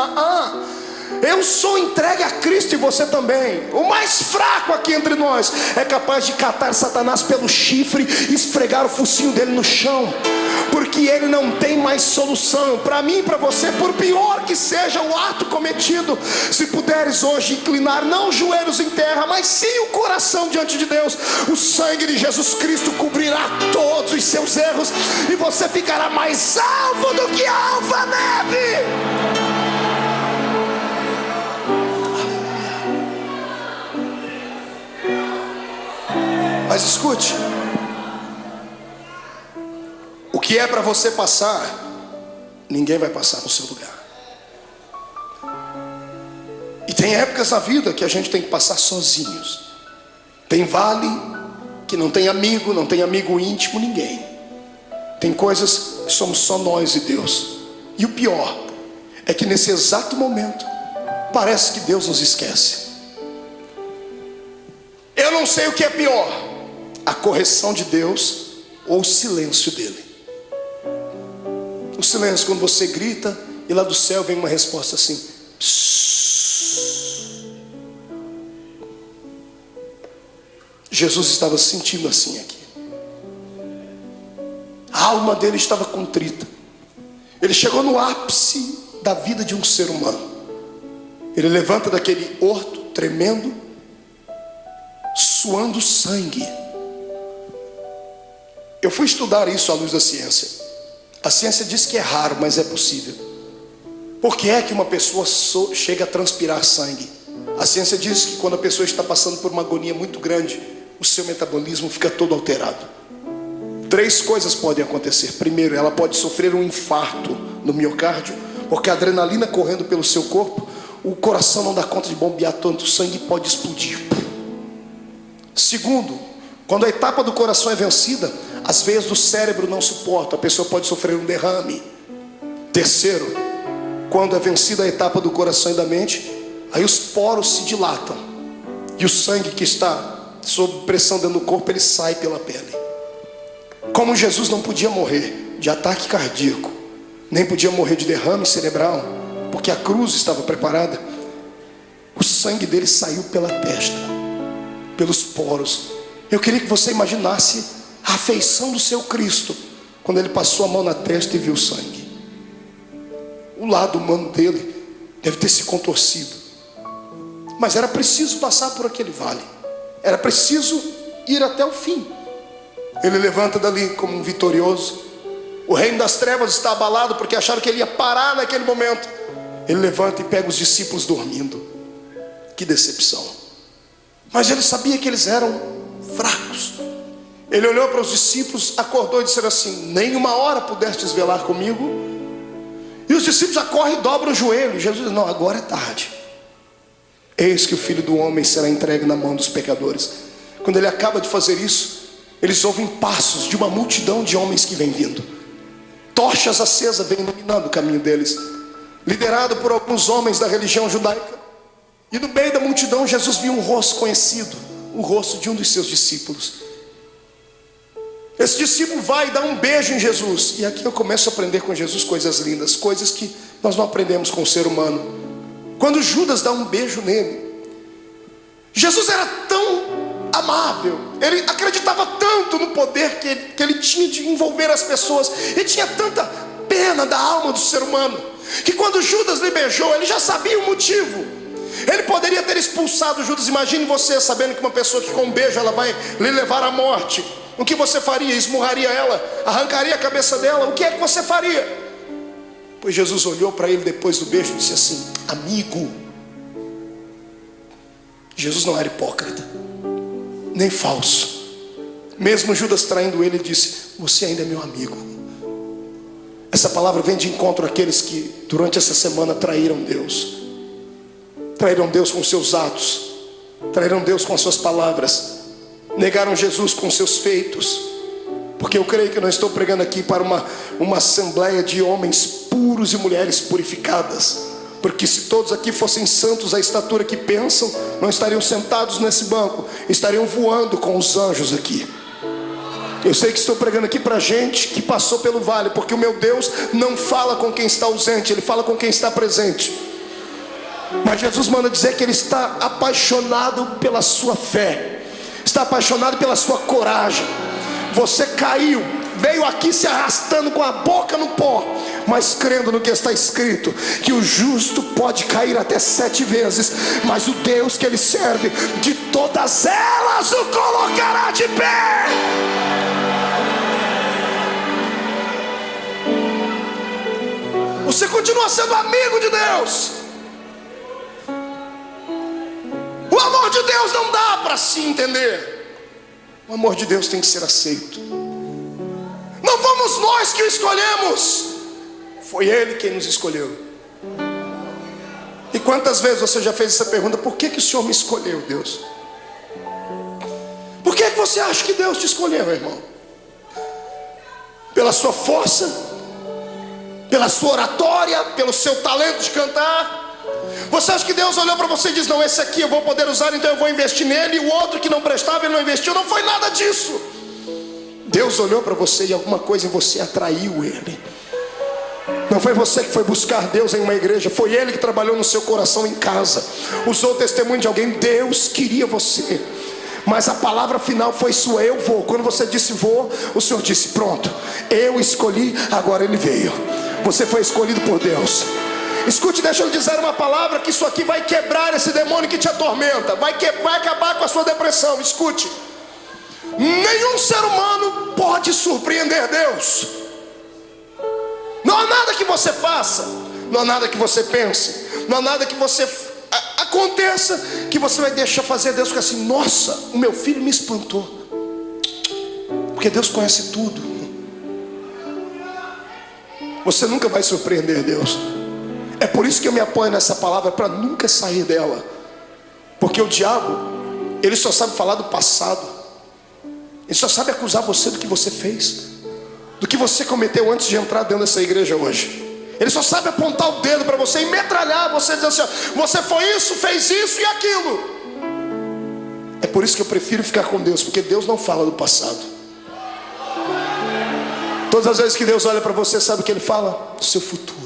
Eu sou entregue a Cristo e você também. O mais fraco aqui entre nós é capaz de catar Satanás pelo chifre e esfregar o focinho dele no chão, porque ele não tem mais solução. Para mim e para você, por pior que seja o ato cometido, se puderes hoje inclinar não os joelhos em terra, mas sim o coração diante de Deus, o sangue de Jesus Cristo cobrirá todos os seus erros e você ficará mais alvo do que a alva-neve. Mas escute, o que é para você passar, ninguém vai passar no seu lugar. E tem épocas na vida que a gente tem que passar sozinhos. Tem vale que não tem amigo íntimo, ninguém. Tem coisas que somos só nós e Deus. E o pior é que nesse exato momento parece que Deus nos esquece. Eu não sei o que é pior, a correção de Deus ou o silêncio dele. O silêncio, quando você grita e lá do céu vem uma resposta assim: psss. Jesus estava se sentindo assim aqui. A alma dele estava contrita. Ele chegou no ápice da vida de um ser humano. Ele levanta daquele horto tremendo, suando sangue. Eu fui estudar isso à luz da ciência. A ciência diz que é raro, mas é possível. Por que é que uma pessoa chega a transpirar sangue? A ciência diz que quando a pessoa está passando por uma agonia muito grande, o seu metabolismo fica todo alterado. 3 coisas podem acontecer. Primeiro, ela pode sofrer um infarto no miocárdio, porque a adrenalina correndo pelo seu corpo, o coração não dá conta de bombear tanto sangue e pode explodir. Segundo, quando a etapa do coração é vencida, as veias do cérebro não suportam, a pessoa pode sofrer um derrame. Terceiro, quando é vencida a etapa do coração e da mente, aí os poros se dilatam e o sangue que está sob pressão dentro do corpo, ele sai pela pele. Como Jesus não podia morrer de ataque cardíaco, nem podia morrer de derrame cerebral, porque a cruz estava preparada, o sangue dele saiu pela testa, pelos poros. Eu queria que você imaginasse a afeição do seu Cristo quando ele passou a mão na testa e viu o sangue. O lado humano dele deve ter se contorcido, mas era preciso passar por aquele vale, era preciso ir até o fim. Ele levanta dali como um vitorioso. O reino das trevas está abalado porque acharam que ele ia parar naquele momento. Ele levanta e pega os discípulos dormindo. Que decepção. Mas ele sabia que eles eram fracos. Ele olhou para os discípulos, acordou e disse assim: nem uma hora pudestes velar comigo? E os discípulos já correm e dobram o joelho. Jesus diz: não, agora é tarde. Eis que o Filho do Homem será entregue na mão dos pecadores. Quando ele acaba de fazer isso, eles ouvem passos de uma multidão de homens que vem vindo. Tochas acesas vêm iluminando o caminho deles, liderado por alguns homens da religião judaica. E no meio da multidão Jesus viu um rosto conhecido, o rosto de um dos seus discípulos. Esse discípulo vai e dá um beijo em Jesus. E aqui eu começo a aprender com Jesus coisas lindas, coisas que nós não aprendemos com o ser humano. Quando Judas dá um beijo nele, Jesus era tão amável, ele acreditava tanto no poder que ele tinha de envolver as pessoas, e tinha tanta pena da alma do ser humano, que quando Judas lhe beijou, ele já sabia o motivo. Ele poderia ter expulsado Judas. Imagine você sabendo que uma pessoa que com um beijo ela vai lhe levar à morte. O que você faria? Esmurraria ela? Arrancaria a cabeça dela? O que é que você faria? Pois Jesus olhou para ele depois do beijo e disse assim: amigo. Jesus não era hipócrita, nem falso. Mesmo Judas traindo ele, disse: você ainda é meu amigo. Essa palavra vem de encontro àqueles que durante essa semana traíram Deus. Traíram Deus com seus atos, traíram Deus com as suas palavras, negaram Jesus com seus feitos. Porque eu creio que eu não estou pregando aqui para uma assembleia de homens puros e mulheres purificadas, porque se todos aqui fossem santos à estatura que pensam, não estariam sentados nesse banco, estariam voando com os anjos aqui. Eu sei que estou pregando aqui para gente que passou pelo vale, porque o meu Deus não fala com quem está ausente, Ele fala com quem está presente. Mas Jesus manda dizer que Ele está apaixonado pela sua fé, está apaixonado pela sua coragem. Você caiu, veio aqui se arrastando com a boca no pó, mas crendo no que está escrito, que o justo pode cair até 7 vezes, mas o Deus que ele serve, de todas elas o colocará de pé. Você continua sendo amigo de Deus. O amor de Deus não dá para se entender. O amor de Deus tem que ser aceito. Não fomos nós que o escolhemos, foi Ele quem nos escolheu. E quantas vezes você já fez essa pergunta: por que o Senhor me escolheu, Deus? Por que você acha que Deus te escolheu, irmão? Pela sua força? Pela sua oratória? Pelo seu talento de cantar? Você acha que Deus olhou para você e disse: não, esse aqui eu vou poder usar, então eu vou investir nele, e o outro que não prestava ele não investiu? Não foi nada disso. Deus olhou para você e alguma coisa em você atraiu Ele. Não foi você que foi buscar Deus em uma igreja, foi Ele que trabalhou no seu coração em casa, usou o testemunho de alguém. Deus queria você, mas a palavra final foi sua: eu vou. Quando você disse vou, o Senhor disse: pronto, eu escolhi, agora Ele veio. Você foi escolhido por Deus. Escute, deixa eu dizer uma palavra, que isso aqui vai quebrar esse demônio que te atormenta, vai acabar com a sua depressão. Escute: nenhum ser humano pode surpreender Deus. Não há nada que você faça, não há nada que você pense, não há nada que você aconteça que você vai deixar fazer Deus ficar assim: nossa, o meu filho me espantou. Porque Deus conhece tudo. Você nunca vai surpreender Deus. É por isso que eu me apoio nessa palavra, para nunca sair dela. Porque o diabo, ele só sabe falar do passado. Ele só sabe acusar você do que você fez, do que você cometeu antes de entrar dentro dessa igreja hoje. Ele só sabe apontar o dedo para você e metralhar você, dizendo assim: você foi isso, fez isso e aquilo. É por isso que eu prefiro ficar com Deus, porque Deus não fala do passado. Todas as vezes que Deus olha para você, sabe o que Ele fala? Do seu futuro.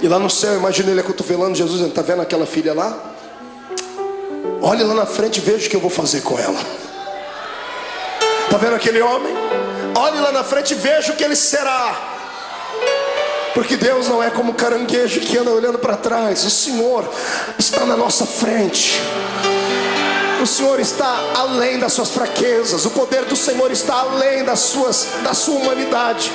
E lá no céu, imagina Ele acotovelando Jesus, está vendo aquela filha lá? Olhe lá na frente e veja o que eu vou fazer com ela. Está vendo aquele homem? Olhe lá na frente e veja o que ele será. Porque Deus não é como caranguejo que anda olhando para trás. O Senhor está na nossa frente. O Senhor está além das suas fraquezas. O poder do Senhor está além da sua humanidade.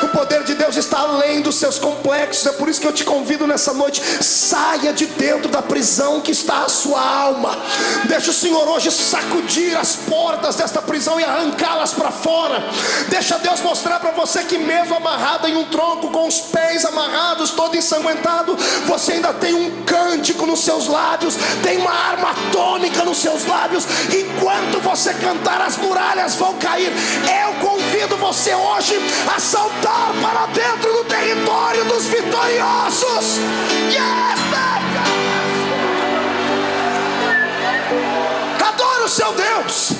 O poder de Deus está além dos seus complexos. É por isso que eu te convido nessa noite: saia de dentro da prisão que está a sua alma. Deixa o Senhor hoje sacudir as portas desta prisão e arrancá-las para fora. Deixa Deus mostrar para você que mesmo amarrado em um tronco, com os pés amarrados, todo ensanguentado, você ainda tem um cântico nos seus lábios, tem uma arma atômica nos seus lábios. Enquanto você cantar, as muralhas vão cair. Eu convido você hoje a saltar para dentro do território dos vitoriosos. Yes! Adore o seu Deus.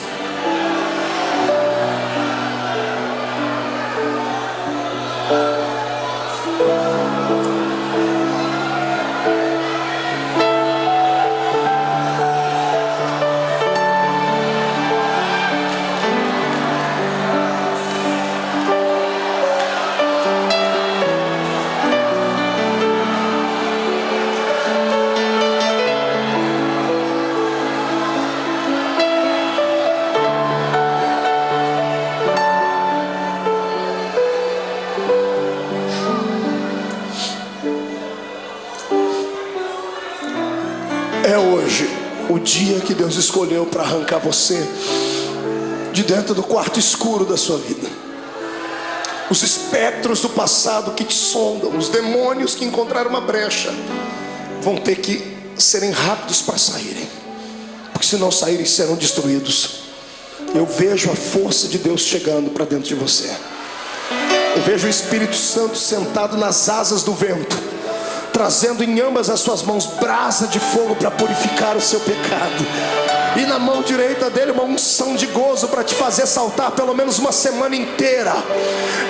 É hoje o dia que Deus escolheu para arrancar você de dentro do quarto escuro da sua vida. Os espectros do passado que te sondam, os demônios que encontraram uma brecha, vão ter que serem rápidos para saírem, porque se não saírem serão destruídos. Eu vejo a força de Deus chegando para dentro de você. Eu vejo o Espírito Santo sentado nas asas do vento, trazendo em ambas as suas mãos brasa de fogo para purificar o seu pecado. e na mão direita dele uma unção de gozo para te fazer saltar pelo menos uma semana inteira.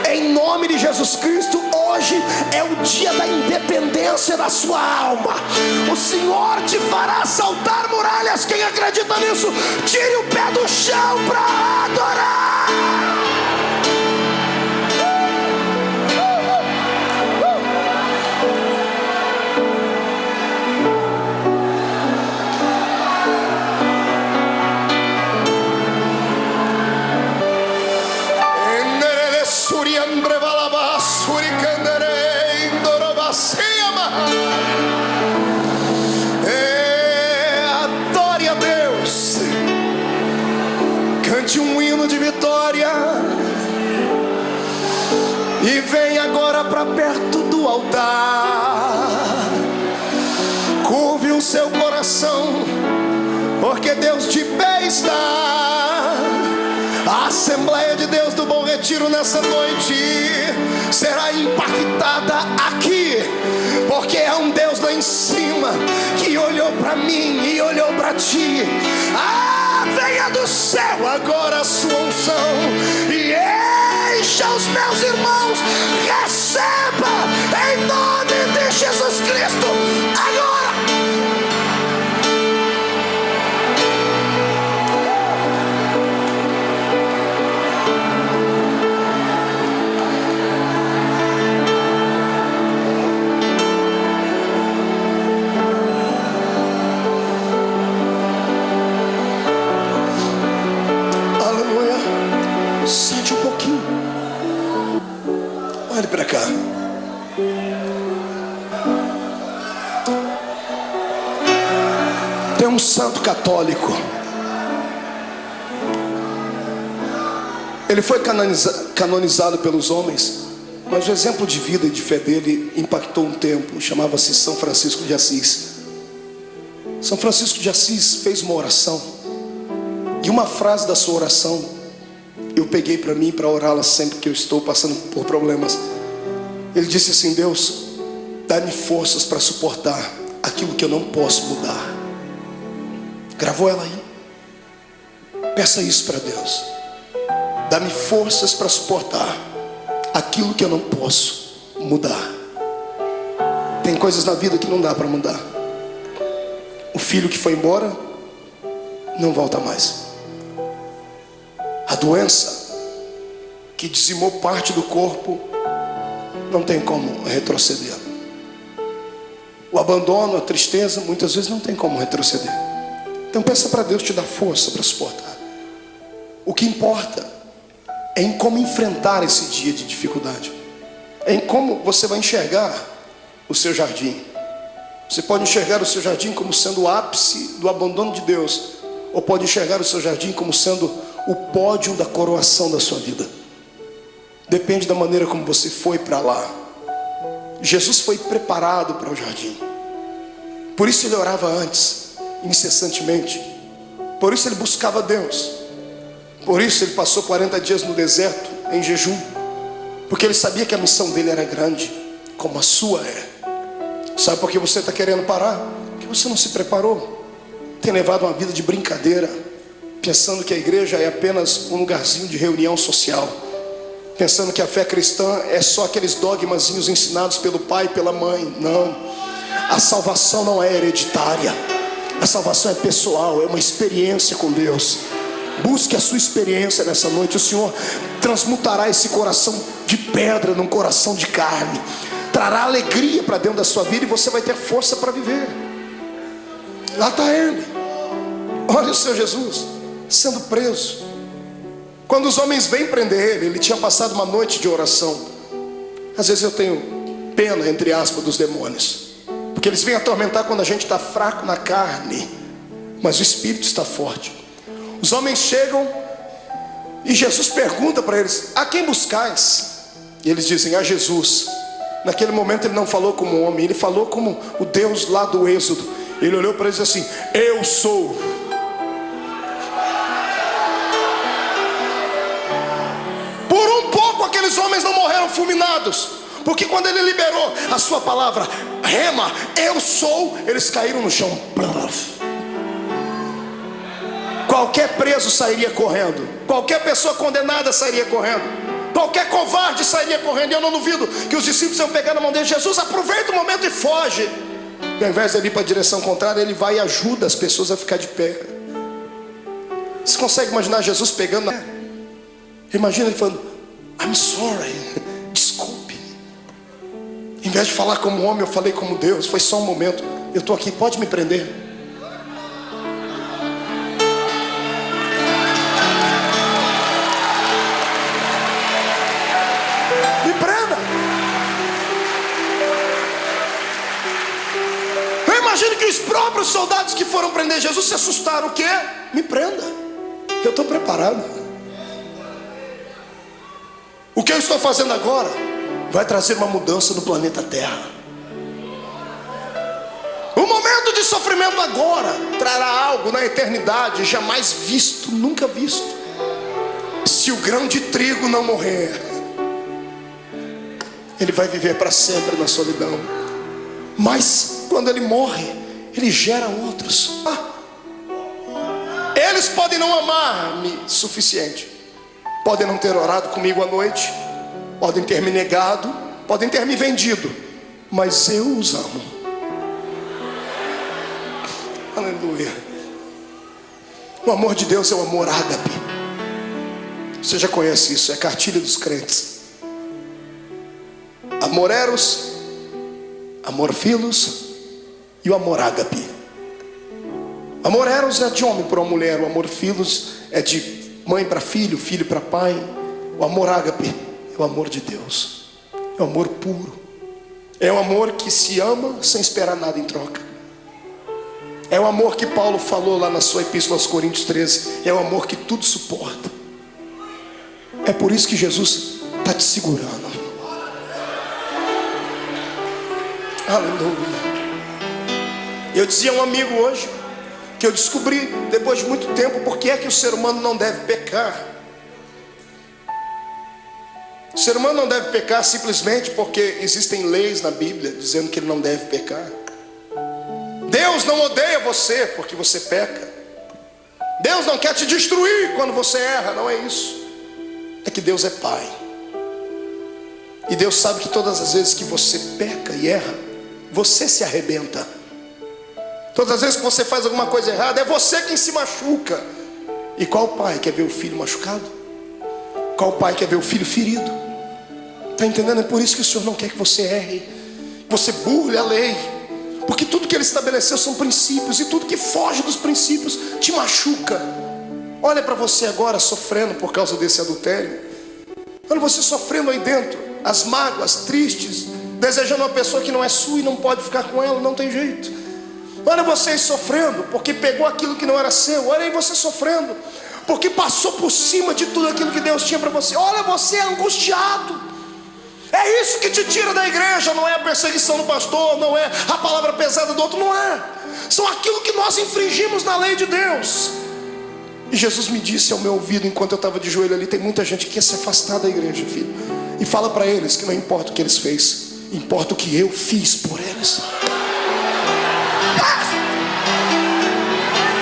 Em nome de Jesus Cristo, hoje é o dia da independência da sua alma. O Senhor te fará saltar muralhas. Quem acredita nisso, tire o pé do chão para adorar. Adore a Deus, cante um hino de vitória e vem agora para perto do altar. Curve o seu coração, porque Deus de pé está. A Assembleia de Deus do Bom Retiro nessa noite será impactada aqui, porque é um Deus lá em cima que olhou para mim e olhou para ti. Venha do céu agora a sua unção e encha os meus irmãos. Receba em nome de Jesus Cristo agora. Sente um pouquinho. Olhe para cá. Tem um santo católico. Ele foi canonizado pelos homens, mas o exemplo de vida e de fé dele impactou um tempo. Chamava-se São Francisco de Assis. São Francisco de Assis fez uma oração, e uma frase da sua oração eu peguei para mim, para orá-la sempre que eu estou passando por problemas. Ele disse assim: Deus, dá-me forças para suportar aquilo que eu não posso mudar. Gravou ela aí? Peça isso para Deus. Dá-me forças para suportar aquilo que eu não posso mudar. Tem coisas na vida que não dá para mudar. O filho que foi embora não volta mais. A doença que dizimou parte do corpo não tem como retroceder. O abandono, a tristeza, muitas vezes não tem como retroceder. Então peça para Deus te dar força para suportar. O que importa é em como enfrentar esse dia de dificuldade. É em como você vai enxergar o seu jardim. Você pode enxergar o seu jardim como sendo o ápice do abandono de Deus, ou pode enxergar o seu jardim como sendo o pódio da coroação da sua vida. Depende da maneira como você foi para lá. Jesus foi preparado para o jardim. Por isso ele orava antes, incessantemente. Por isso ele buscava Deus. Por isso ele passou 40 dias no deserto, em jejum. Porque ele sabia que a missão dele era grande, como a sua é. Sabe por que você está querendo parar? Porque você não se preparou. Tem levado uma vida de brincadeira, pensando que a igreja é apenas um lugarzinho de reunião social, pensando que a fé cristã é só aqueles dogmazinhos ensinados pelo pai e pela mãe. Não, a salvação não é hereditária. A salvação é pessoal, é uma experiência com Deus. Busque a sua experiência nessa noite. O Senhor transmutará esse coração de pedra num coração de carne, trará alegria para dentro da sua vida, e você vai ter força para viver. Lá está Ele. Olha o Senhor Jesus sendo preso. Quando os homens vêm prender ele tinha passado uma noite de oração. Às vezes eu tenho pena, entre aspas, dos demônios, porque eles vêm atormentar quando a gente está fraco na carne, mas o espírito está forte. Os homens chegam e Jesus pergunta para eles: a quem buscais? E eles dizem: a Jesus. Naquele momento ele não falou como homem, ele falou como o Deus lá do Êxodo. Ele olhou para eles assim: eu sou. Por um pouco aqueles homens não morreram fulminados, porque quando ele liberou a sua palavra, rema, eu sou, eles caíram no chão. qualquer preso sairia correndo, qualquer pessoa condenada sairia correndo, qualquer covarde sairia correndo. E eu não duvido que os discípulos iam pegar na mão dele: Jesus, aproveita o momento e foge. E ao invés de ele ir para a direção contrária, ele vai e ajuda as pessoas a ficar de pé. Você consegue imaginar Jesus pegando Imagina ele falando: I'm sorry, desculpe. Em vez de falar como homem, eu falei como Deus. Foi só um momento, eu estou aqui, pode me prender. Me prenda. Eu imagino que os próprios soldados que foram prender Jesus se assustaram. O quê? Me prenda, eu estou preparado. O que eu estou fazendo agora vai trazer uma mudança no planeta Terra. O momento de sofrimento agora trará algo na eternidade jamais visto, nunca visto. Se o grão de trigo não morrer, ele vai viver para sempre na solidão. Mas quando ele morre, ele gera outros. Eles podem não amar-me suficiente, podem não ter orado comigo à noite, podem ter me negado, podem ter me vendido, mas eu os amo. Aleluia. O amor de Deus é o amor ágape. Você já conhece isso, é a cartilha dos crentes. Amor eros, amor filos e o amor ágape. Amor eros é de homem para uma mulher, o amor filos é de mãe para filho, filho para pai. O amor ágape é o amor de Deus, é o amor puro, é o amor que se ama sem esperar nada em troca. É o amor que Paulo falou lá na sua epístola aos Coríntios 13. É o amor que tudo suporta. É por isso que Jesus está te segurando. Aleluia. Eu dizia a um amigo hoje que eu descobri depois de muito tempo por que é que o ser humano não deve pecar. O ser humano não deve pecar simplesmente porque existem leis na Bíblia dizendo que ele não deve pecar. Deus não odeia você porque você peca. Deus não quer te destruir quando você erra, não é isso. É que Deus é Pai. E Deus sabe que todas as vezes que você peca e erra, você se arrebenta. Todas as vezes que você faz alguma coisa errada, é você quem se machuca. E qual pai quer ver o filho machucado? Qual pai quer ver o filho ferido? Está entendendo? É por isso que o Senhor não quer que você erre, que você burle a lei. Porque tudo que Ele estabeleceu são princípios, e tudo que foge dos princípios te machuca. Olha para você agora sofrendo por causa desse adultério. Olha você sofrendo aí dentro, as mágoas, tristes, desejando uma pessoa que não é sua e não pode ficar com ela, não tem jeito. Olha vocês sofrendo porque pegou aquilo que não era seu. Olha aí você sofrendo porque passou por cima de tudo aquilo que Deus tinha para você. Olha você angustiado. É isso que te tira da igreja. Não é a perseguição do pastor, não é a palavra pesada do outro, não é. São aquilo que nós infringimos na lei de Deus. E Jesus me disse ao meu ouvido enquanto eu estava de joelho ali: tem muita gente que quer se afastar da igreja, filho. E fala para eles que não importa o que eles fez, importa o que eu fiz por eles.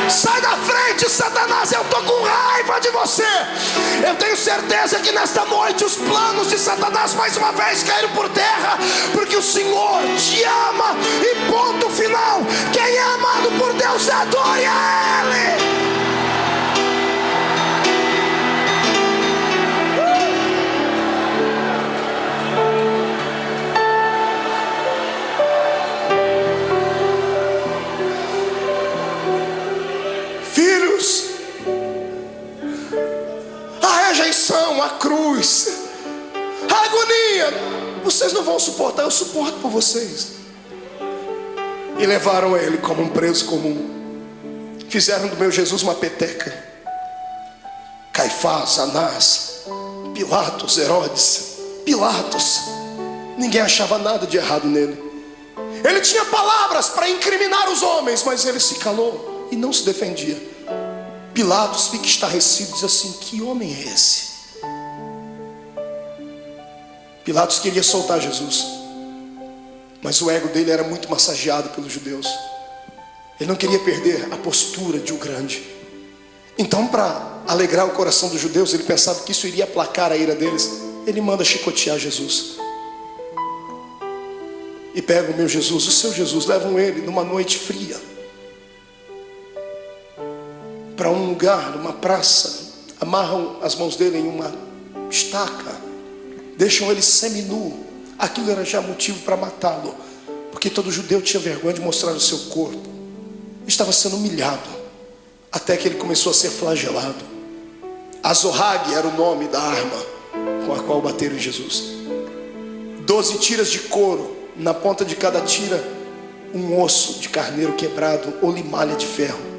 Sai da frente, Satanás, eu estou com raiva de você. Eu tenho certeza que nesta noite os planos de Satanás mais uma vez caíram por terra, porque o Senhor te ama. E ponto final. Quem é amado por Deus, adore a Ele. Filhos, a rejeição, a cruz, a agonia, vocês não vão suportar, eu suporto por vocês. E levaram ele como um preso comum. Fizeram do meu Jesus uma peteca. Caifás, Anás, Pilatos, Herodes, Pilatos. Ninguém achava nada de errado nele. Ele tinha palavras para incriminar os homens, mas ele se calou e não se defendia. Pilatos fica estarrecido e diz assim: que homem é esse? Pilatos queria soltar Jesus, mas o ego dele era muito massageado pelos judeus. Ele não queria perder a postura de o grande. Então, para alegrar o coração dos judeus, ele pensava que isso iria aplacar a ira deles. Ele manda chicotear Jesus. E pegam o meu Jesus, o seu Jesus, levam ele numa noite fria para um lugar, numa praça, amarram as mãos dele em uma estaca, deixam ele seminu. Aquilo era já motivo para matá-lo, porque todo judeu tinha vergonha de mostrar o seu corpo. Estava sendo humilhado, até que ele começou a ser flagelado. Azorrague era o nome da arma com a qual bateram em Jesus. 12 tiras de couro, na ponta de cada tira um osso de carneiro quebrado ou limalha de ferro.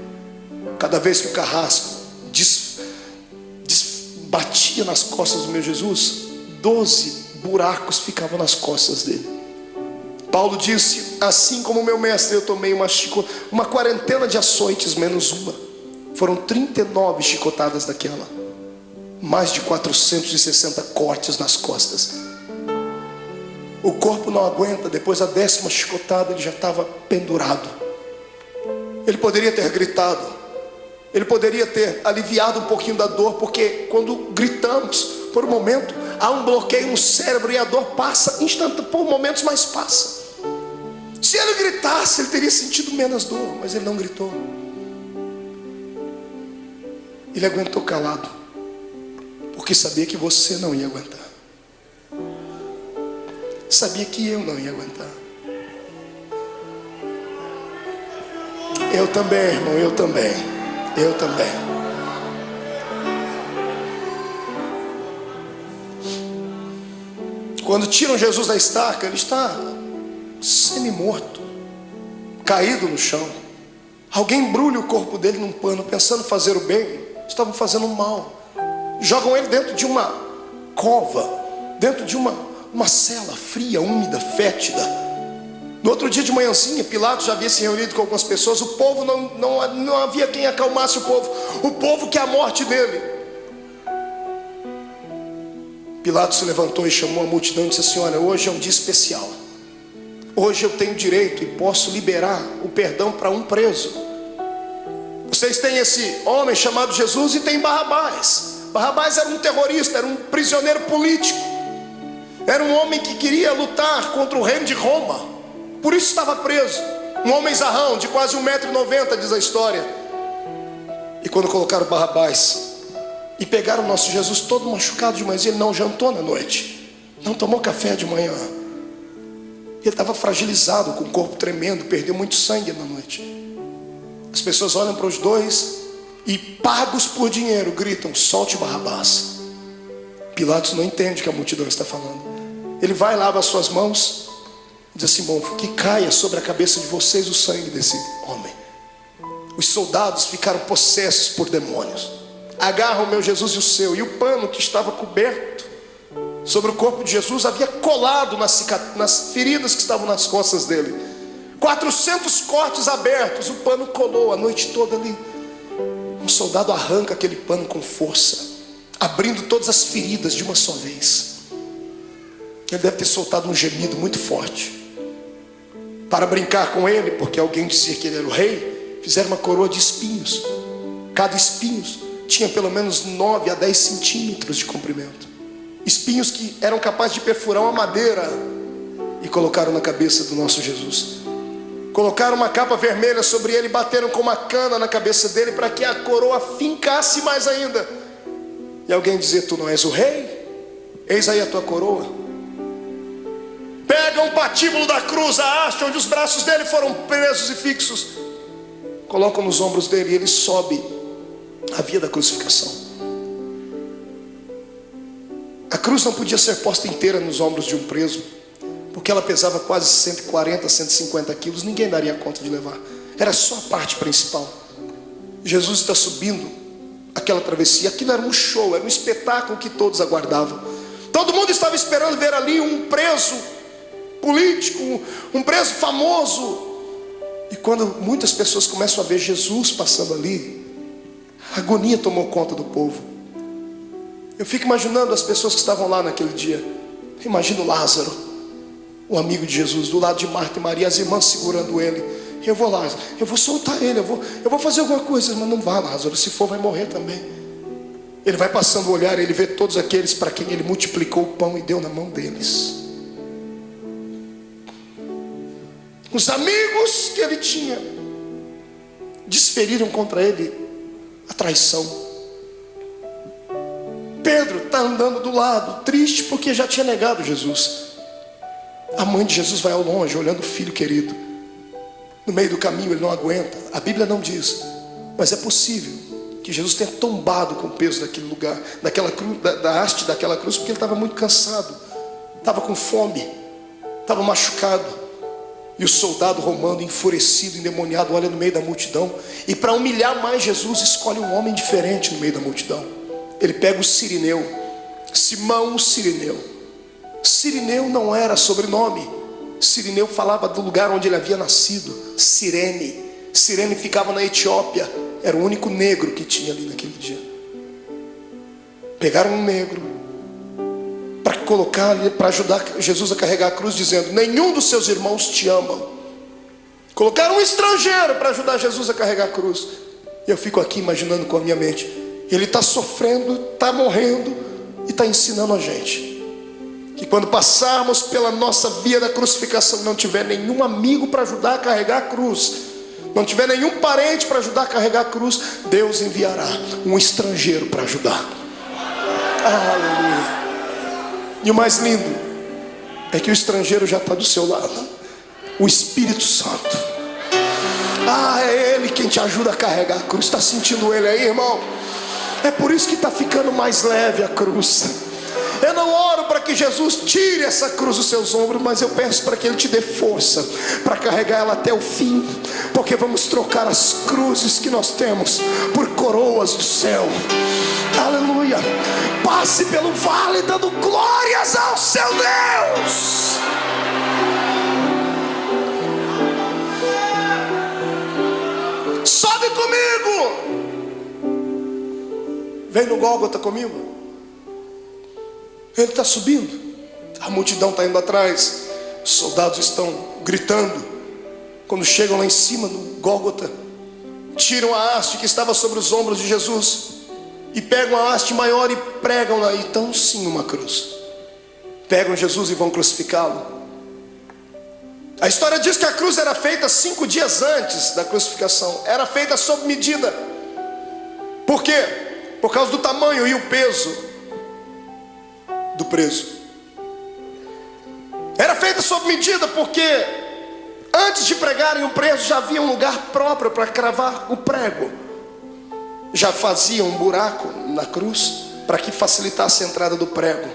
Cada vez que o carrasco batia nas costas do meu Jesus, 12 buracos ficavam nas costas dele. Paulo disse: assim como meu mestre, eu tomei uma quarentena de açoites menos uma. Foram 39 chicotadas daquela, mais de 460 cortes nas costas. O corpo não aguenta. Depois da 10ª chicotada, ele já estava pendurado. Ele poderia ter gritado, ele poderia ter aliviado um pouquinho da dor, porque quando gritamos, por um momento, há um bloqueio no cérebro e a dor passa por momentos, mas passa. Se ele gritasse, ele teria sentido menos dor, mas ele não gritou. Ele aguentou calado, porque sabia que você não ia aguentar. Sabia que eu não ia aguentar. Eu também, irmão, eu também. Quando tiram Jesus da estaca, ele está semi-morto, caído no chão. Alguém embrulha o corpo dele num pano, pensando fazer o bem, estavam fazendo o mal. Jogam ele dentro de uma cova, dentro de uma cela fria, úmida, fétida. No outro dia de manhãzinha, Pilatos já havia se reunido com algumas pessoas. O povo não havia quem acalmasse o povo. O povo quer a morte dele. Pilatos se levantou e chamou a multidão e disse assim: olha, hoje é um dia especial. Hoje eu tenho direito e posso liberar o perdão para um preso. Vocês têm esse homem chamado Jesus e tem Barrabás. Barrabás era um terrorista, era um prisioneiro político. Era um homem que queria lutar contra o reino de Roma. Por isso estava preso. Um homem zarrão, de quase 1,90 m, diz a história. E quando colocaram Barrabás e pegaram o nosso Jesus todo machucado de manhã, ele não jantou na noite, não tomou café de manhã. Ele estava fragilizado, com o corpo tremendo, perdeu muito sangue na noite. As pessoas olham para os dois e, pagos por dinheiro, gritam: solte Barrabás. Pilatos não entende o que a multidão está falando. Ele vai, lava as suas mãos, diz assim: bom, que caia sobre a cabeça de vocês o sangue desse homem. Os soldados ficaram possessos por demônios. Agarram o meu Jesus e o seu, e o pano que estava coberto sobre o corpo de Jesus havia colado nas feridas que estavam nas costas dele. 400 cortes abertos, o pano colou a noite toda ali. Um soldado arranca aquele pano com força, abrindo todas as feridas de uma só vez. Ele deve ter soltado um gemido muito forte. Para brincar com ele, porque alguém dizia que ele era o rei, fizeram uma coroa de espinhos. Cada espinho tinha pelo menos 9 a 10 centímetros de comprimento. Espinhos que eram capazes de perfurar uma madeira. E colocaram na cabeça do nosso Jesus. Colocaram uma capa vermelha sobre ele e bateram com uma cana na cabeça dele, para que a coroa fincasse mais ainda. E alguém dizia: tu não és o rei? Eis aí a tua coroa. Pegam o patíbulo da cruz, a haste onde os braços dele foram presos e fixos, colocam nos ombros dele, e ele sobe a via da crucificação. A cruz não podia ser posta inteira nos ombros de um preso, porque ela pesava quase 140, 150 quilos. Ninguém daria conta de levar. Era só a parte principal. Jesus está subindo aquela travessia. Aquilo era um show, era um espetáculo que todos aguardavam. Todo mundo estava esperando ver ali um preso político, um preso famoso. E quando muitas pessoas começam a ver Jesus passando ali, a agonia tomou conta do povo. Eu fico imaginando as pessoas que estavam lá naquele dia. Imagino Lázaro, o amigo de Jesus, do lado de Marta e Maria, as irmãs segurando ele. Eu vou lá, eu vou soltar ele, eu vou fazer alguma coisa. Mas não vá, Lázaro, se for vai morrer também. Ele vai passando o olhar, ele vê todos aqueles para quem ele multiplicou o pão e deu na mão deles. Os amigos que ele tinha desferiram contra ele a traição. Pedro está andando do lado, triste porque já tinha negado Jesus. A mãe de Jesus vai ao longe, olhando o filho querido. No meio do caminho ele não aguenta. A Bíblia não diz, mas é possível que Jesus tenha tombado com o peso daquele lugar, daquela cruz, da haste daquela cruz, porque ele estava muito cansado, estava com fome, estava machucado. E o soldado romano, enfurecido, endemoniado, olha no meio da multidão, e para humilhar mais Jesus, escolhe um homem diferente no meio da multidão. Ele pega o Cirineu, Simão o Cirineu. Cirineu não era sobrenome. Cirineu falava do lugar onde ele havia nascido, Cirene. Cirene ficava na Etiópia. Era o único negro que tinha ali naquele dia. Pegaram um negro para colocar ali, para ajudar Jesus a carregar a cruz, dizendo: nenhum dos seus irmãos te amam. Colocaram um estrangeiro para ajudar Jesus a carregar a cruz. E eu fico aqui imaginando com a minha mente, ele está sofrendo, está morrendo e está ensinando a gente que quando passarmos pela nossa via da crucificação, não tiver nenhum amigo para ajudar a carregar a cruz, não tiver nenhum parente para ajudar a carregar a cruz, Deus enviará um estrangeiro para ajudar. Aleluia. E o mais lindo é que o estrangeiro já está do seu lado, o Espírito Santo. É Ele quem te ajuda a carregar a cruz. Está sentindo Ele aí, irmão? É por isso que está ficando mais leve a cruz. Eu não oro para que Jesus tire essa cruz dos seus ombros, mas eu peço para que Ele te dê força para carregar ela até o fim, porque vamos trocar as cruzes que nós temos por coroas do céu. Aleluia. Passe pelo vale dando glórias ao seu Deus. Sobe comigo. Vem no Gólgota comigo. Ele está subindo, a multidão está indo atrás, os soldados estão gritando. Quando chegam lá em cima no Gólgota, tiram a haste que estava sobre os ombros de Jesus e pegam a haste maior e pregam lá, então sim uma cruz. Pegam Jesus e vão crucificá-lo. A história diz que a cruz era feita 5 dias antes da crucificação, era feita sob medida. Por quê? Por causa do tamanho e o peso do preso. Era feita sob medida porque antes de pregarem o preso já havia um lugar próprio para cravar o prego. Já faziam um buraco na cruz para que facilitasse a entrada do prego.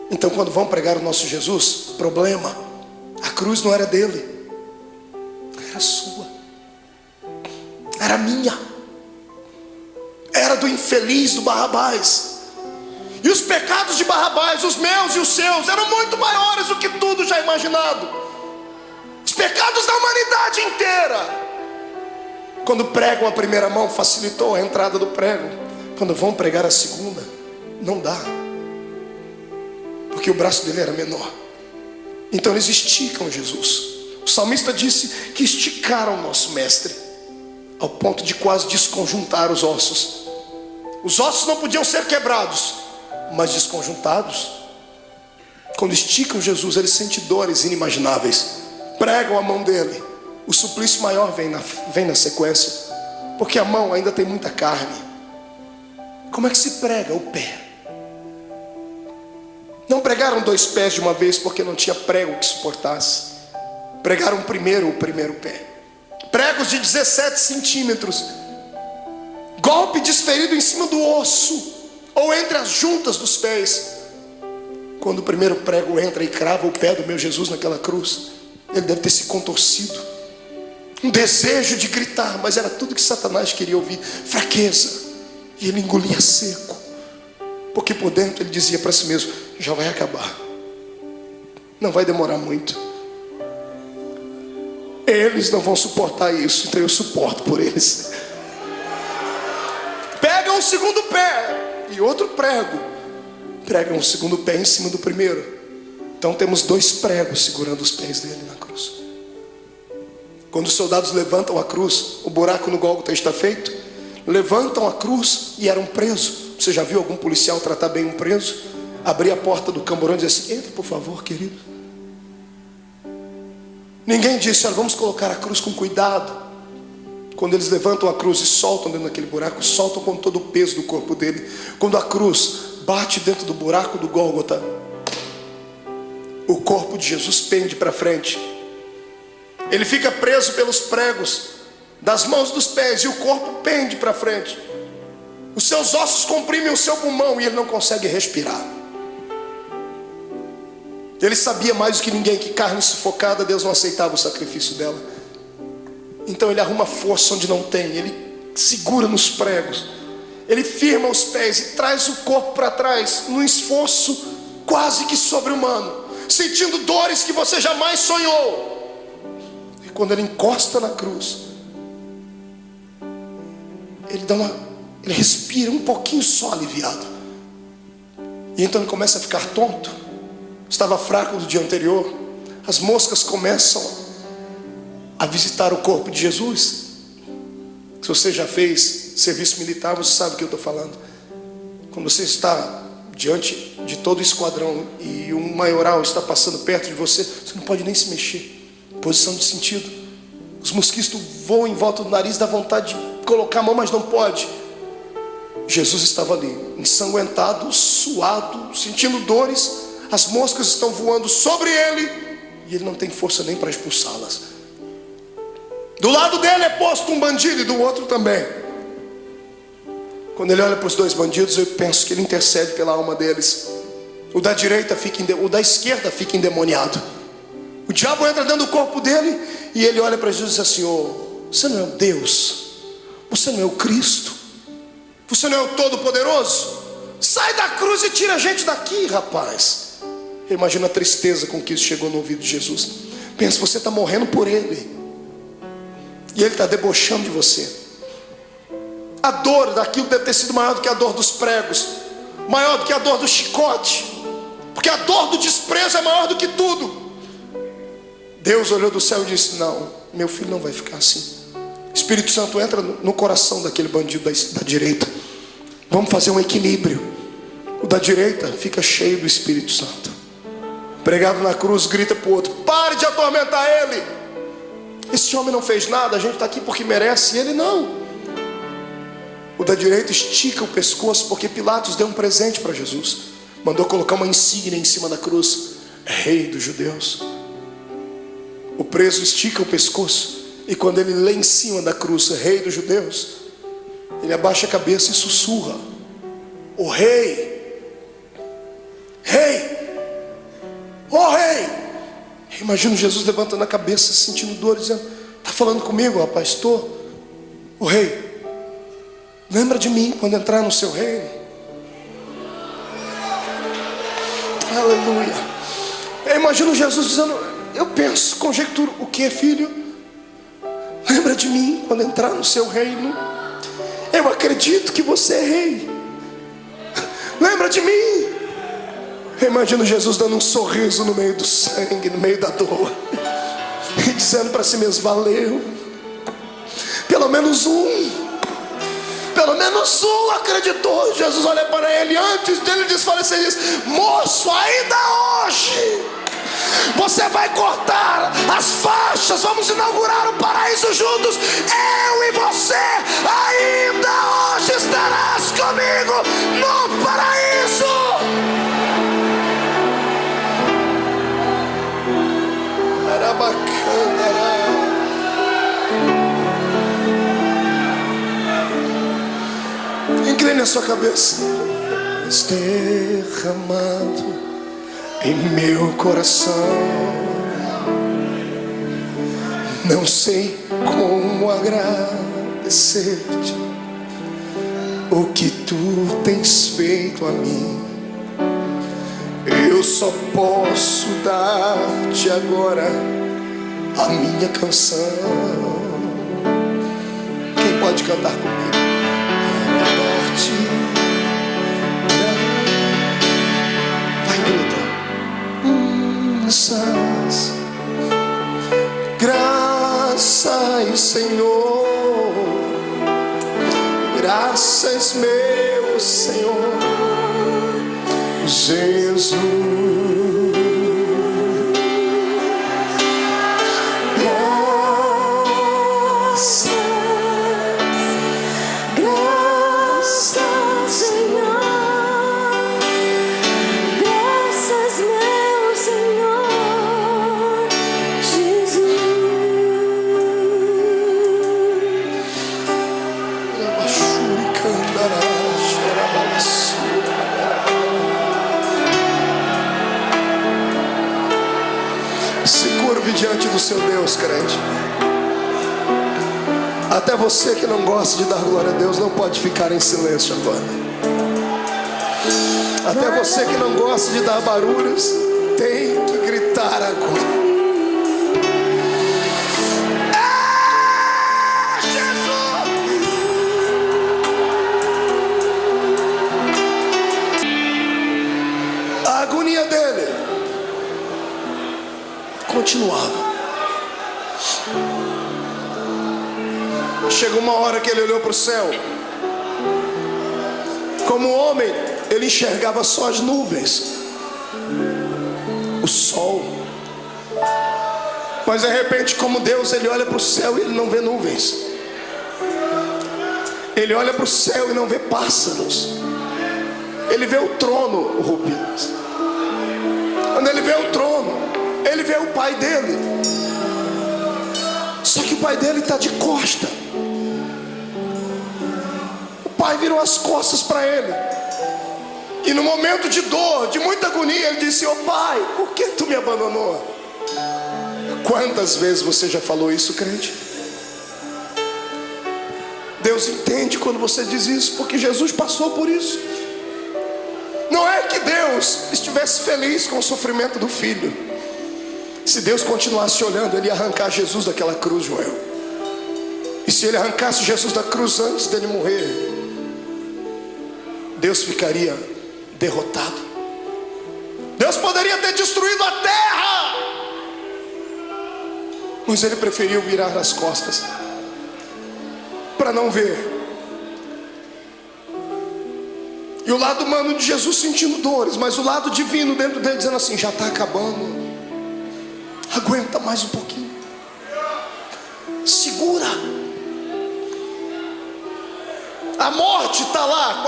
Então quando vão pregar o nosso Jesus, problema, a cruz não era dele, era sua, era minha, era do infeliz, do Barrabás. E os pecados de Barrabás, os meus e os seus, eram muito maiores do que tudo já imaginado. Os pecados da humanidade inteira. Quando pregam a primeira mão, facilitou a entrada do prego. Quando vão pregar a segunda, não dá, porque o braço dele era menor. Então eles esticam Jesus. O salmista disse que esticaram o nosso mestre, ao ponto de quase desconjuntar os ossos. Os ossos não podiam ser quebrados, mas desconjuntados. Quando esticam Jesus, ele sente dores inimagináveis. Pregam a mão dele, o suplício maior vem na sequência, porque a mão ainda tem muita carne. Como é que se prega o pé? Não pregaram 2 pés de uma vez, porque não tinha prego que suportasse. Pregaram primeiro o primeiro pé. Pregos de 17 centímetros, golpe desferido em cima do osso, ou entre as juntas dos pés. Quando o primeiro prego entra e crava o pé do meu Jesus naquela cruz, ele deve ter se contorcido, um desejo de gritar, mas era tudo que Satanás queria ouvir, fraqueza. E ele engolia seco, porque por dentro ele dizia para si mesmo: já vai acabar, não vai demorar muito, eles não vão suportar isso, então eu suporto por eles. Pega um segundo pé e outro prego, pregam o segundo pé em cima do primeiro. Então temos 2 pregos segurando os pés dele na cruz. Quando os soldados levantam a cruz, o buraco no Gólgota está feito. Levantam a cruz e era um preso. Você já viu algum policial tratar bem um preso? Abrir a porta do camburão e dizer assim: entra por favor, querido. Ninguém disse: olha, vamos colocar a cruz com cuidado. Quando eles levantam a cruz e soltam dentro daquele buraco, soltam com todo o peso do corpo dele. Quando a cruz bate dentro do buraco do Gólgota, o corpo de Jesus pende para frente. Ele fica preso pelos pregos das mãos e dos pés, e o corpo pende para frente. Os seus ossos comprimem o seu pulmão e ele não consegue respirar. Ele sabia mais do que ninguém que carne sufocada, Deus não aceitava o sacrifício dela. Então ele arruma força onde não tem, ele segura nos pregos, ele firma os pés e traz o corpo para trás, num esforço quase que sobre-humano, sentindo dores que você jamais sonhou. E quando ele encosta na cruz, ele respira um pouquinho só aliviado. E então ele começa a ficar tonto. Estava fraco do dia anterior. As moscas começam a visitar o corpo de Jesus. Se você já fez serviço militar, você sabe o que eu estou falando. Quando você está diante de todo o esquadrão e um maioral está passando perto de você, você não pode nem se mexer. Posição de sentido. Os mosquitos voam em volta do nariz, dá vontade de colocar a mão, mas não pode. Jesus estava ali, ensanguentado, suado, sentindo dores. As moscas estão voando sobre ele e ele não tem força nem para expulsá-las. Do lado dele é posto um bandido e do outro também. Quando ele olha para os dois bandidos, eu penso que ele intercede pela alma deles. O da direita o da esquerda fica endemoniado. O diabo entra dentro do corpo dele e ele olha para Jesus e diz assim: oh, você não é o Deus, você não é o Cristo, você não é o Todo-Poderoso? Sai da cruz e tira a gente daqui, rapaz. Imagina a tristeza com que isso chegou no ouvido de Jesus. Pensa, você está morrendo por ele e ele está debochando de você. A dor daquilo deve ter sido maior do que a dor dos pregos, maior do que a dor do chicote, porque a dor do desprezo é maior do que tudo. Deus olhou do céu e disse: não, meu filho não vai ficar assim. Espírito Santo entra no coração daquele bandido da direita. Vamos fazer um equilíbrio. O da direita fica cheio do Espírito Santo. Pregado na cruz, grita para o outro: pare de atormentar ele. Esse homem não fez nada, a gente está aqui porque merece, ele não. O da direita estica o pescoço, porque Pilatos deu um presente para Jesus. Mandou colocar uma insígnia em cima da cruz: Rei dos Judeus. O preso estica o pescoço, e quando ele lê em cima da cruz Rei dos Judeus, ele abaixa a cabeça e sussurra: o Rei, Rei, ó Rei. Imagino Jesus levantando a cabeça, sentindo dor, dizendo: está falando comigo, rapaz? Estou. O Rei, lembra de mim quando entrar no seu reino. Aleluia. Eu imagino Jesus dizendo: eu penso, conjecturo: o que, filho? Lembra de mim quando entrar no seu reino. Eu acredito que você é rei. Lembra de mim. Eu imagino Jesus dando um sorriso no meio do sangue, no meio da dor, e dizendo para si mesmo: valeu. Pelo menos um acreditou. Jesus olha para ele antes dele desfalecer e diz: moço, ainda hoje você vai cortar as faixas, vamos inaugurar o paraíso juntos. Eu e você, ainda hoje estarás comigo no paraíso. Era bacana, incline a sua cabeça. Derramado em meu coração, não sei como agradecer-te o que tu tens feito a mim. Eu só posso dar-te agora a minha canção. Quem pode cantar comigo? Vai, grita. Graças Senhor. Graças, meu Senhor Jesus. Diante do seu Deus, crente. Até você que não gosta de dar glória a Deus não pode ficar em silêncio agora. Até você que não gosta de dar barulhos tem que gritar agora. A agonia dele continuava. Chegou uma hora que ele olhou para o céu. Como homem, ele enxergava só as nuvens, o sol. Mas de repente, como Deus, ele olha para o céu e ele não vê nuvens. Ele olha para o céu e não vê pássaros. Ele vê o trono, Rupinas. Quando ele vê o trono, ele vê o pai dele. Só que o pai dele está de costa. O pai virou as costas para ele. E no momento de dor, de muita agonia, ele disse: "Ô pai, por que tu me abandonou?" Quantas vezes você já falou isso, crente? Deus entende quando você diz isso, porque Jesus passou por isso. Não é que Deus estivesse feliz com o sofrimento do filho. Se Deus continuasse olhando, ele ia arrancar Jesus daquela cruz, Joel. E se ele arrancasse Jesus da cruz antes dele morrer, Deus ficaria derrotado. Deus poderia ter destruído a terra, mas ele preferiu virar as costas para não ver. E o lado humano de Jesus sentindo dores, mas o lado divino dentro dele dizendo assim: já está acabando, aguenta mais um pouquinho, segura. A morte está lá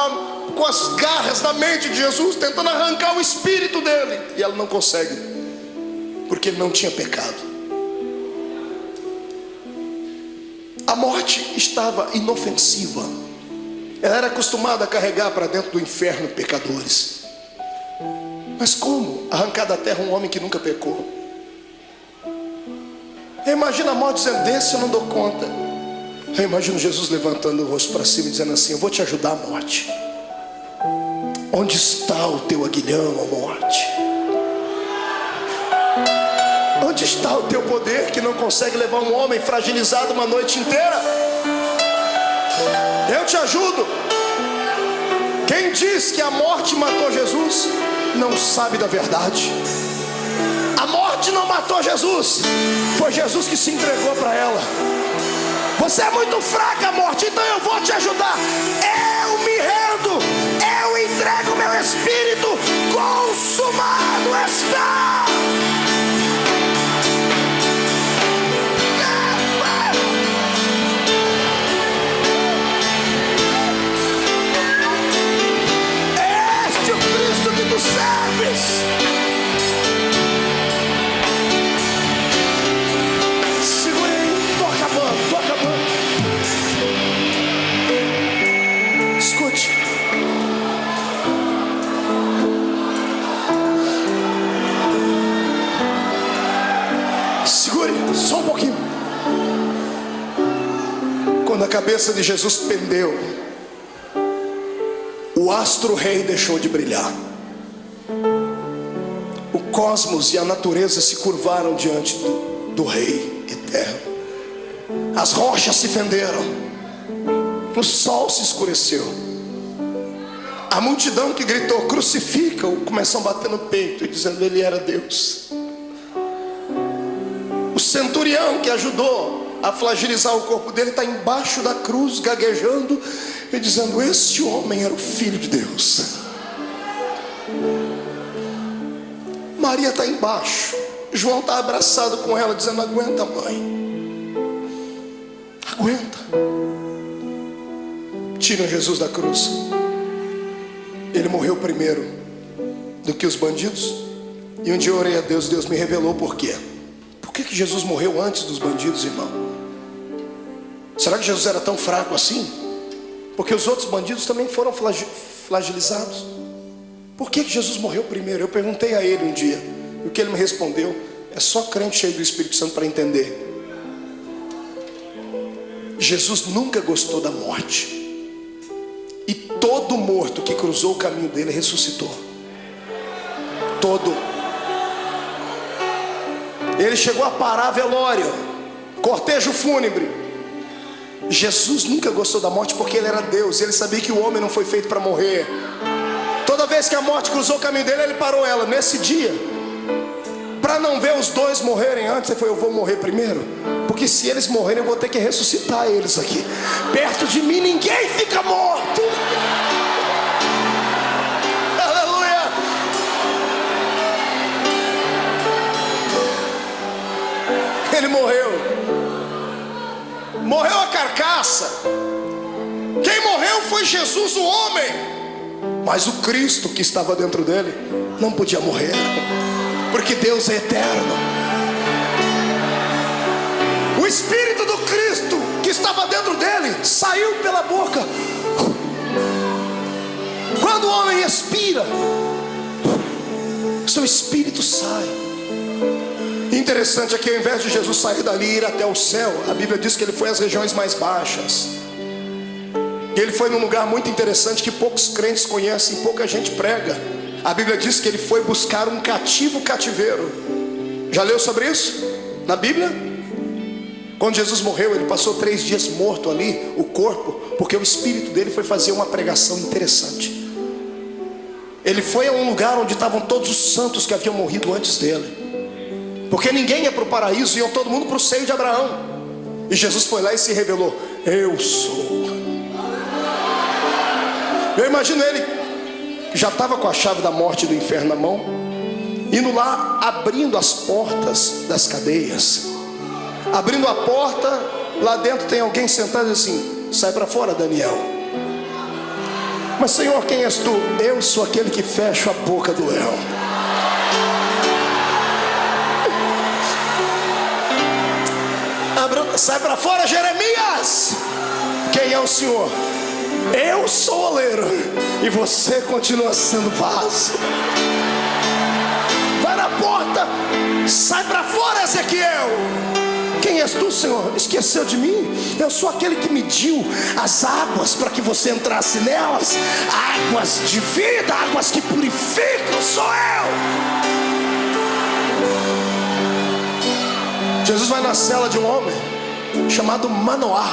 com as garras da mente de Jesus, tentando arrancar o espírito dele, e ela não consegue, porque ele não tinha pecado. A morte estava inofensiva. Ela era acostumada a carregar para dentro do inferno pecadores. Mas como arrancar da terra um homem que nunca pecou? Eu imagino a morte dizendo: desse eu não dou conta. Eu imagino Jesus levantando o rosto para cima e dizendo assim: eu vou te ajudar, a morte. Onde está o teu aguilhão, a morte? Onde está o teu poder que não consegue levar um homem fragilizado uma noite inteira? Eu te ajudo. Quem diz que a morte matou Jesus não sabe da verdade. A morte não matou Jesus, foi Jesus que se entregou para ela. Você é muito fraca, morte, então eu vou te ajudar. Eu me rendo, eu entrego meu espírito, consumado está. Este é o Cristo que tu serves. Só um pouquinho. Quando a cabeça de Jesus pendeu, o astro-rei deixou de brilhar. O cosmos e a natureza se curvaram diante do Rei eterno. As rochas se fenderam. O sol se escureceu. A multidão que gritou: crucifica-o, começou a bater no peito e dizendo: ele era Deus. O centurião que ajudou a fragilizar o corpo dele, está embaixo da cruz, gaguejando e dizendo: este homem era o Filho de Deus. Maria está embaixo, João está abraçado com ela, dizendo: aguenta, mãe, aguenta. Tiram Jesus da cruz. Ele morreu primeiro do que os bandidos. E um dia eu orei a Deus, Deus me revelou por quê. Por que Jesus morreu antes dos bandidos, irmão? Será que Jesus era tão fraco assim? Porque os outros bandidos também foram flagelizados. Por que Jesus morreu primeiro? Eu perguntei a ele um dia, e o que ele me respondeu: é só crente cheio do Espírito Santo para entender. Jesus nunca gostou da morte. E todo morto que cruzou o caminho dele ressuscitou. Todo. Ele chegou a parar velório, cortejo fúnebre. Jesus nunca gostou da morte porque ele era Deus. Ele sabia que o homem não foi feito para morrer. Toda vez que a morte cruzou o caminho dele, ele parou ela. Nesse dia, para não ver os dois morrerem antes, ele falou: eu vou morrer primeiro, porque se eles morrerem eu vou ter que ressuscitar eles aqui. Perto de mim ninguém fica morto. Aleluia. Ele morreu. Morreu a carcaça. Quem morreu foi Jesus, o homem. Mas o Cristo que estava dentro dele não podia morrer, porque Deus é eterno. O Espírito do Cristo que estava dentro dele saiu pela boca. Quando o homem expira, seu espírito sai. Interessante é que ao invés de Jesus sair dali e ir até o céu, a Bíblia diz que ele foi às regiões mais baixas. E ele foi num lugar muito interessante que poucos crentes conhecem, pouca gente prega. A Bíblia diz que ele foi buscar um cativeiro. Já leu sobre isso na Bíblia? Quando Jesus morreu, ele passou 3 dias morto ali, o corpo, porque o espírito dele foi fazer uma pregação interessante. Ele foi a um lugar onde estavam todos os santos que haviam morrido antes dele, porque ninguém ia para o paraíso, iam todo mundo para o seio de Abraão. E Jesus foi lá e se revelou: eu sou. Eu imagino ele, que já estava com a chave da morte e do inferno na mão, indo lá, abrindo as portas das cadeias. Abrindo a porta, lá dentro tem alguém sentado assim: sai para fora, Daniel. Mas Senhor, quem és tu? Eu sou aquele que fecha a boca do leão. Sai para fora, Jeremias. Quem é o Senhor? Eu sou o oleiro e você continua sendo vaso. Vai na porta. Sai para fora, Ezequiel. Quem és tu, Senhor? Esqueceu de mim? Eu sou aquele que mediu as águas para que você entrasse nelas. Águas de vida, águas que purificam, sou eu. Jesus vai na cela de um homem chamado Manoá.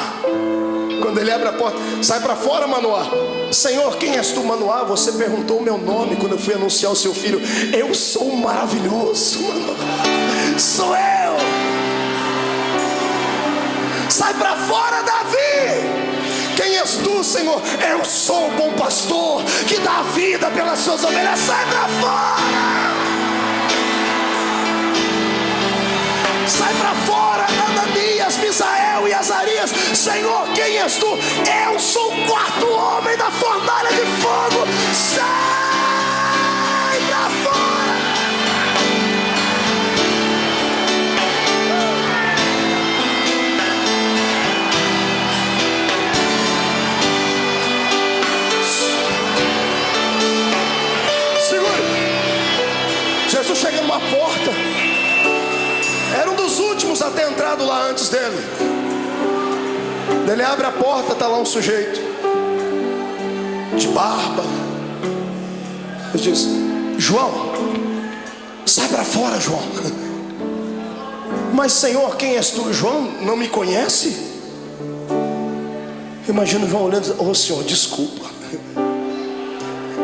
Quando ele abre a porta: sai para fora, Manoá. Senhor, quem és tu, Manoá? Você perguntou o meu nome quando eu fui anunciar o seu filho. Eu sou o maravilhoso, Manoá. Sou eu. Sai para fora, Davi. Quem és tu, Senhor? Eu sou o bom pastor que dá a vida pelas suas ovelhas. Sai para fora. Sai para fora, Ananias, Misael e Azarias. Senhor, quem és tu? Eu sou o 4º homem da fornalha de fogo. Sai para fora. Segure. Jesus chega numa porta. Era um dos últimos a ter entrado lá antes dele. Ele abre a porta, está lá um sujeito de barba. Ele diz: João, sai para fora, João. Mas Senhor, quem és tu? João não me conhece? Imagina João olhando e dizendo: oh Senhor, desculpa.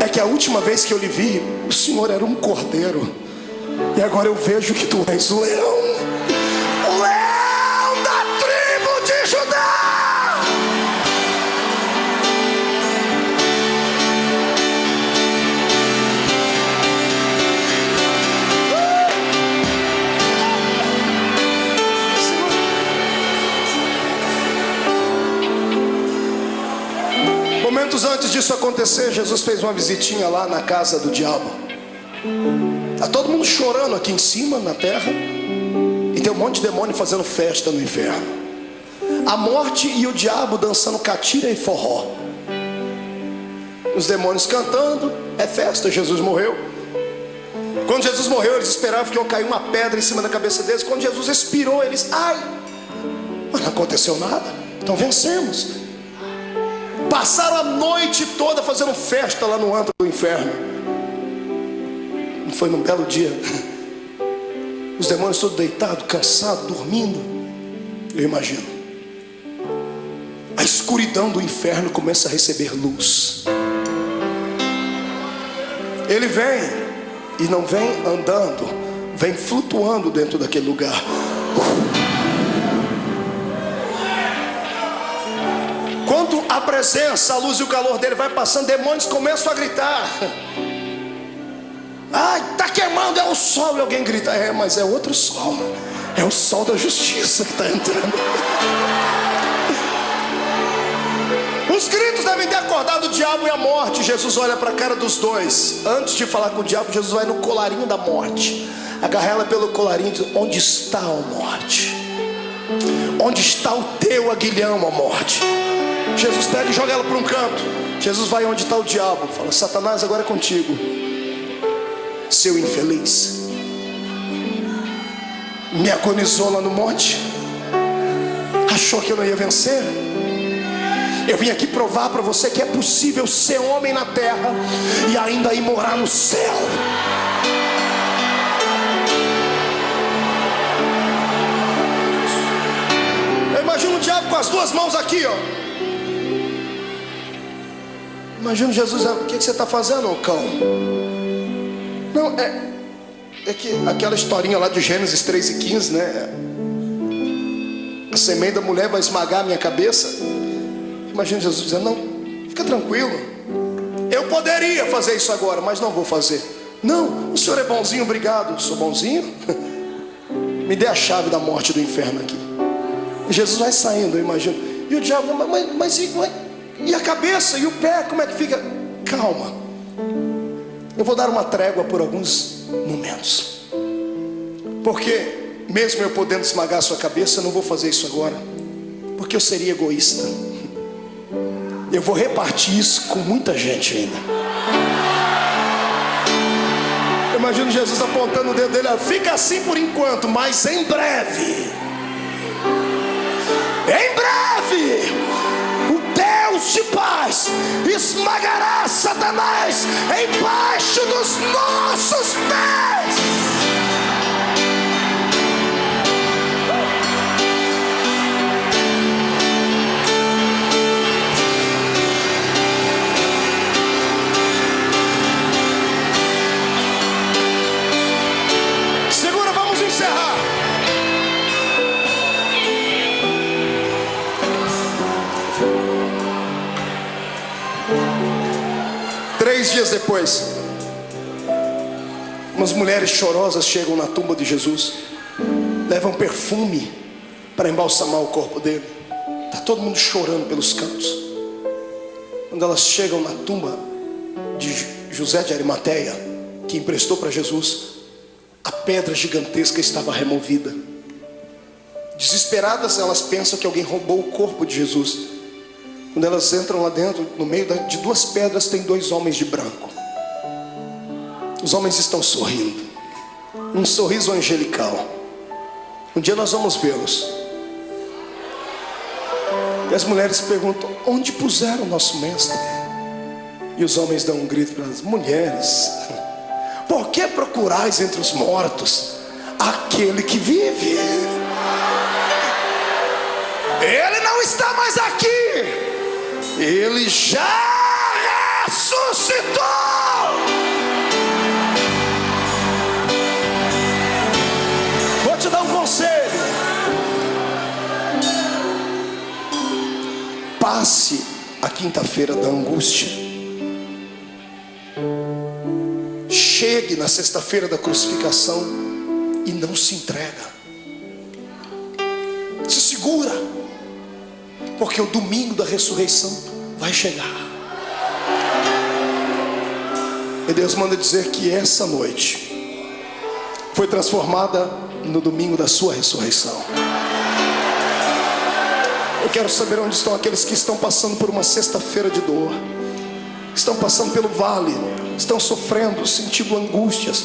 É que a última vez que eu lhe vi, o Senhor era um cordeiro, e agora eu vejo que tu és o leão. O leão da tribo antes disso acontecer, Jesus fez uma visitinha lá na casa do diabo. Está todo mundo chorando aqui em cima, na terra, e tem um monte de demônio fazendo festa no inferno. A morte e o diabo dançando catira e forró. Os demônios cantando, é festa, Jesus morreu. Quando Jesus morreu, eles esperavam que ia cair uma pedra em cima da cabeça deles. Quando Jesus expirou, eles, ai, mas não aconteceu nada, então vencemos. Passaram a noite toda fazendo festa lá no antro do inferno. Não foi num belo dia, os demônios todos deitados, cansados, dormindo. Eu imagino, a escuridão do inferno começa a receber luz. Ele vem, e não vem andando, vem flutuando dentro daquele lugar. Quando a presença, a luz e o calor dele vai passando, demônios começam a gritar. Ai, está queimando, é o sol. E alguém grita, é, mas é outro sol. É o sol da justiça que está entrando. Os gritos devem ter acordado o diabo e a morte. Jesus olha para a cara dos dois. Antes de falar com o diabo, Jesus vai no colarinho da morte, agarra ela pelo colarinho e diz, onde está a morte? Onde está o teu aguilhão, a morte? Jesus pega e joga ela para um canto. Jesus vai onde está o diabo, fala, Satanás, agora é contigo, seu infeliz. Me agonizou lá no monte, achou que eu não ia vencer. Eu vim aqui provar para você que é possível ser homem na terra e ainda ir morar no céu. Eu imagino o diabo com as duas mãos aqui, ó. Imagino Jesus, o que você está fazendo, ô cão? Não, é que aquela historinha lá de Gênesis 3:15, né? A semente da mulher vai esmagar a minha cabeça. Imagina Jesus dizendo, não, fica tranquilo, eu poderia fazer isso agora, mas não vou fazer. Não, o senhor é bonzinho, obrigado. Sou bonzinho? Me dê a chave da morte do inferno aqui. E Jesus vai saindo, eu imagino. E o diabo, mas e a cabeça e o pé, como é que fica? Calma, eu vou dar uma trégua por alguns momentos, porque mesmo eu podendo esmagar a sua cabeça, eu não vou fazer isso agora, porque eu seria egoísta. Eu vou repartir isso com muita gente ainda. Eu imagino Jesus apontando o dedo dele, fica assim por enquanto, mas em breve, o Deus de paz esmagará Satanás embaixo dos nossos pés. Segura, vamos encerrar. Três dias depois, umas mulheres chorosas chegam na tumba de Jesus, levam perfume para embalsamar o corpo dele. Está todo mundo chorando pelos cantos. Quando elas chegam na tumba de José de Arimateia, que emprestou para Jesus, a pedra gigantesca estava removida. Desesperadas, elas pensam que alguém roubou o corpo de Jesus. Quando elas entram lá dentro, no meio de duas pedras tem dois homens de branco. Os homens estão sorrindo, um sorriso angelical. Um dia nós vamos vê-los. E as mulheres perguntam, onde puseram o nosso mestre? E os homens dão um grito para as mulheres, por que procurais entre os mortos aquele que vive? Ele não está mais aqui, ele já ressuscitou. Vou te dar um conselho. Passe a quinta-feira da angústia, chegue na sexta-feira da crucificação e não se entrega. Se segura, porque o domingo da ressurreição vai chegar. E Deus manda dizer que essa noite foi transformada no domingo da sua ressurreição. Eu quero saber onde estão aqueles que estão passando por uma sexta-feira de dor, estão passando pelo vale, estão sofrendo, sentindo angústias,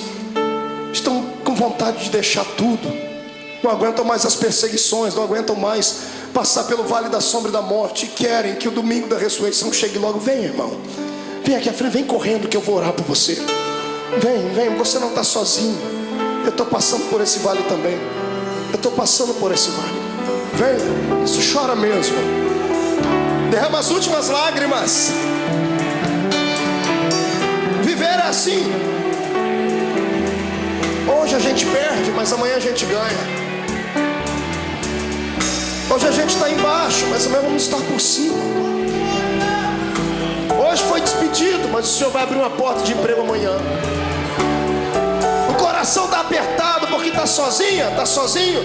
estão com vontade de deixar tudo, não aguentam mais as perseguições, não aguentam mais passar pelo vale da sombra e da morte, e querem que o domingo da ressurreição chegue logo. Vem, irmão, vem aqui à frente, vem correndo que eu vou orar por você. Vem, você não está sozinho. Eu estou passando por esse vale também. Eu estou passando por esse vale. Vem, isso chora mesmo. Derrama as últimas lágrimas. Viver é assim. Hoje a gente perde, mas amanhã a gente ganha. Hoje a gente está embaixo, mas amanhã vamos estar por cima. Hoje foi despedido, mas o Senhor vai abrir uma porta de emprego amanhã. O coração está apertado porque está sozinha, está sozinho.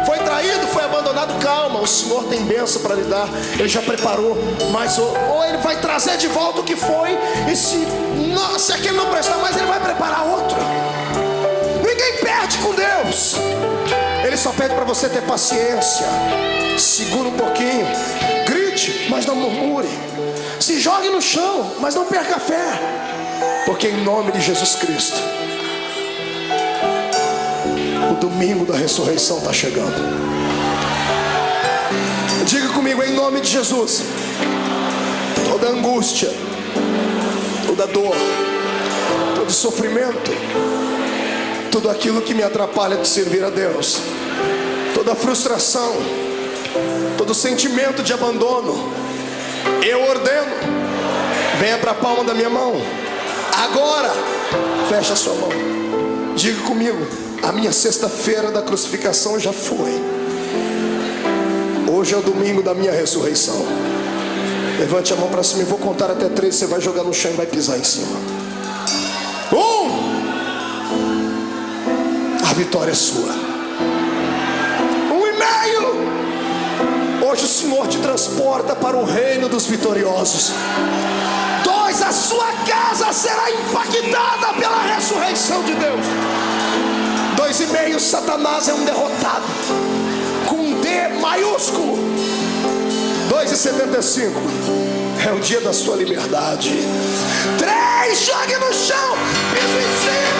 Foi traído, foi abandonado. Calma, o Senhor tem bênção para lhe dar. Ele já preparou, mas ou Ele vai trazer de volta o que foi. E se aquele não prestar mais, Ele vai preparar outro. Ninguém perde com Deus. Ele só pede para você ter paciência. Segura um pouquinho. Grite, mas não murmure. Se jogue no chão, mas não perca a fé. Porque em nome de Jesus Cristo, o domingo da ressurreição está chegando. Diga comigo, em nome de Jesus. Toda angústia, toda dor, todo sofrimento, tudo aquilo que me atrapalha de servir a Deus, toda frustração, todo sentimento de abandono, eu ordeno, venha para a palma da minha mão. Agora, fecha a sua mão. Diga comigo, a minha sexta-feira da crucificação já foi. Hoje é o domingo da minha ressurreição. Levante a mão para cima, eu vou contar até 3. Você vai jogar no chão e vai pisar em cima. 1. A vitória é sua. 1,5. Hoje o Senhor te transporta para o reino dos vitoriosos. 2. A sua casa será impactada pela ressurreição de Deus. 2,5. Satanás é um derrotado, com um D maiúsculo. 2,75. É o dia da sua liberdade. 3. Jogue no chão, piso em cima.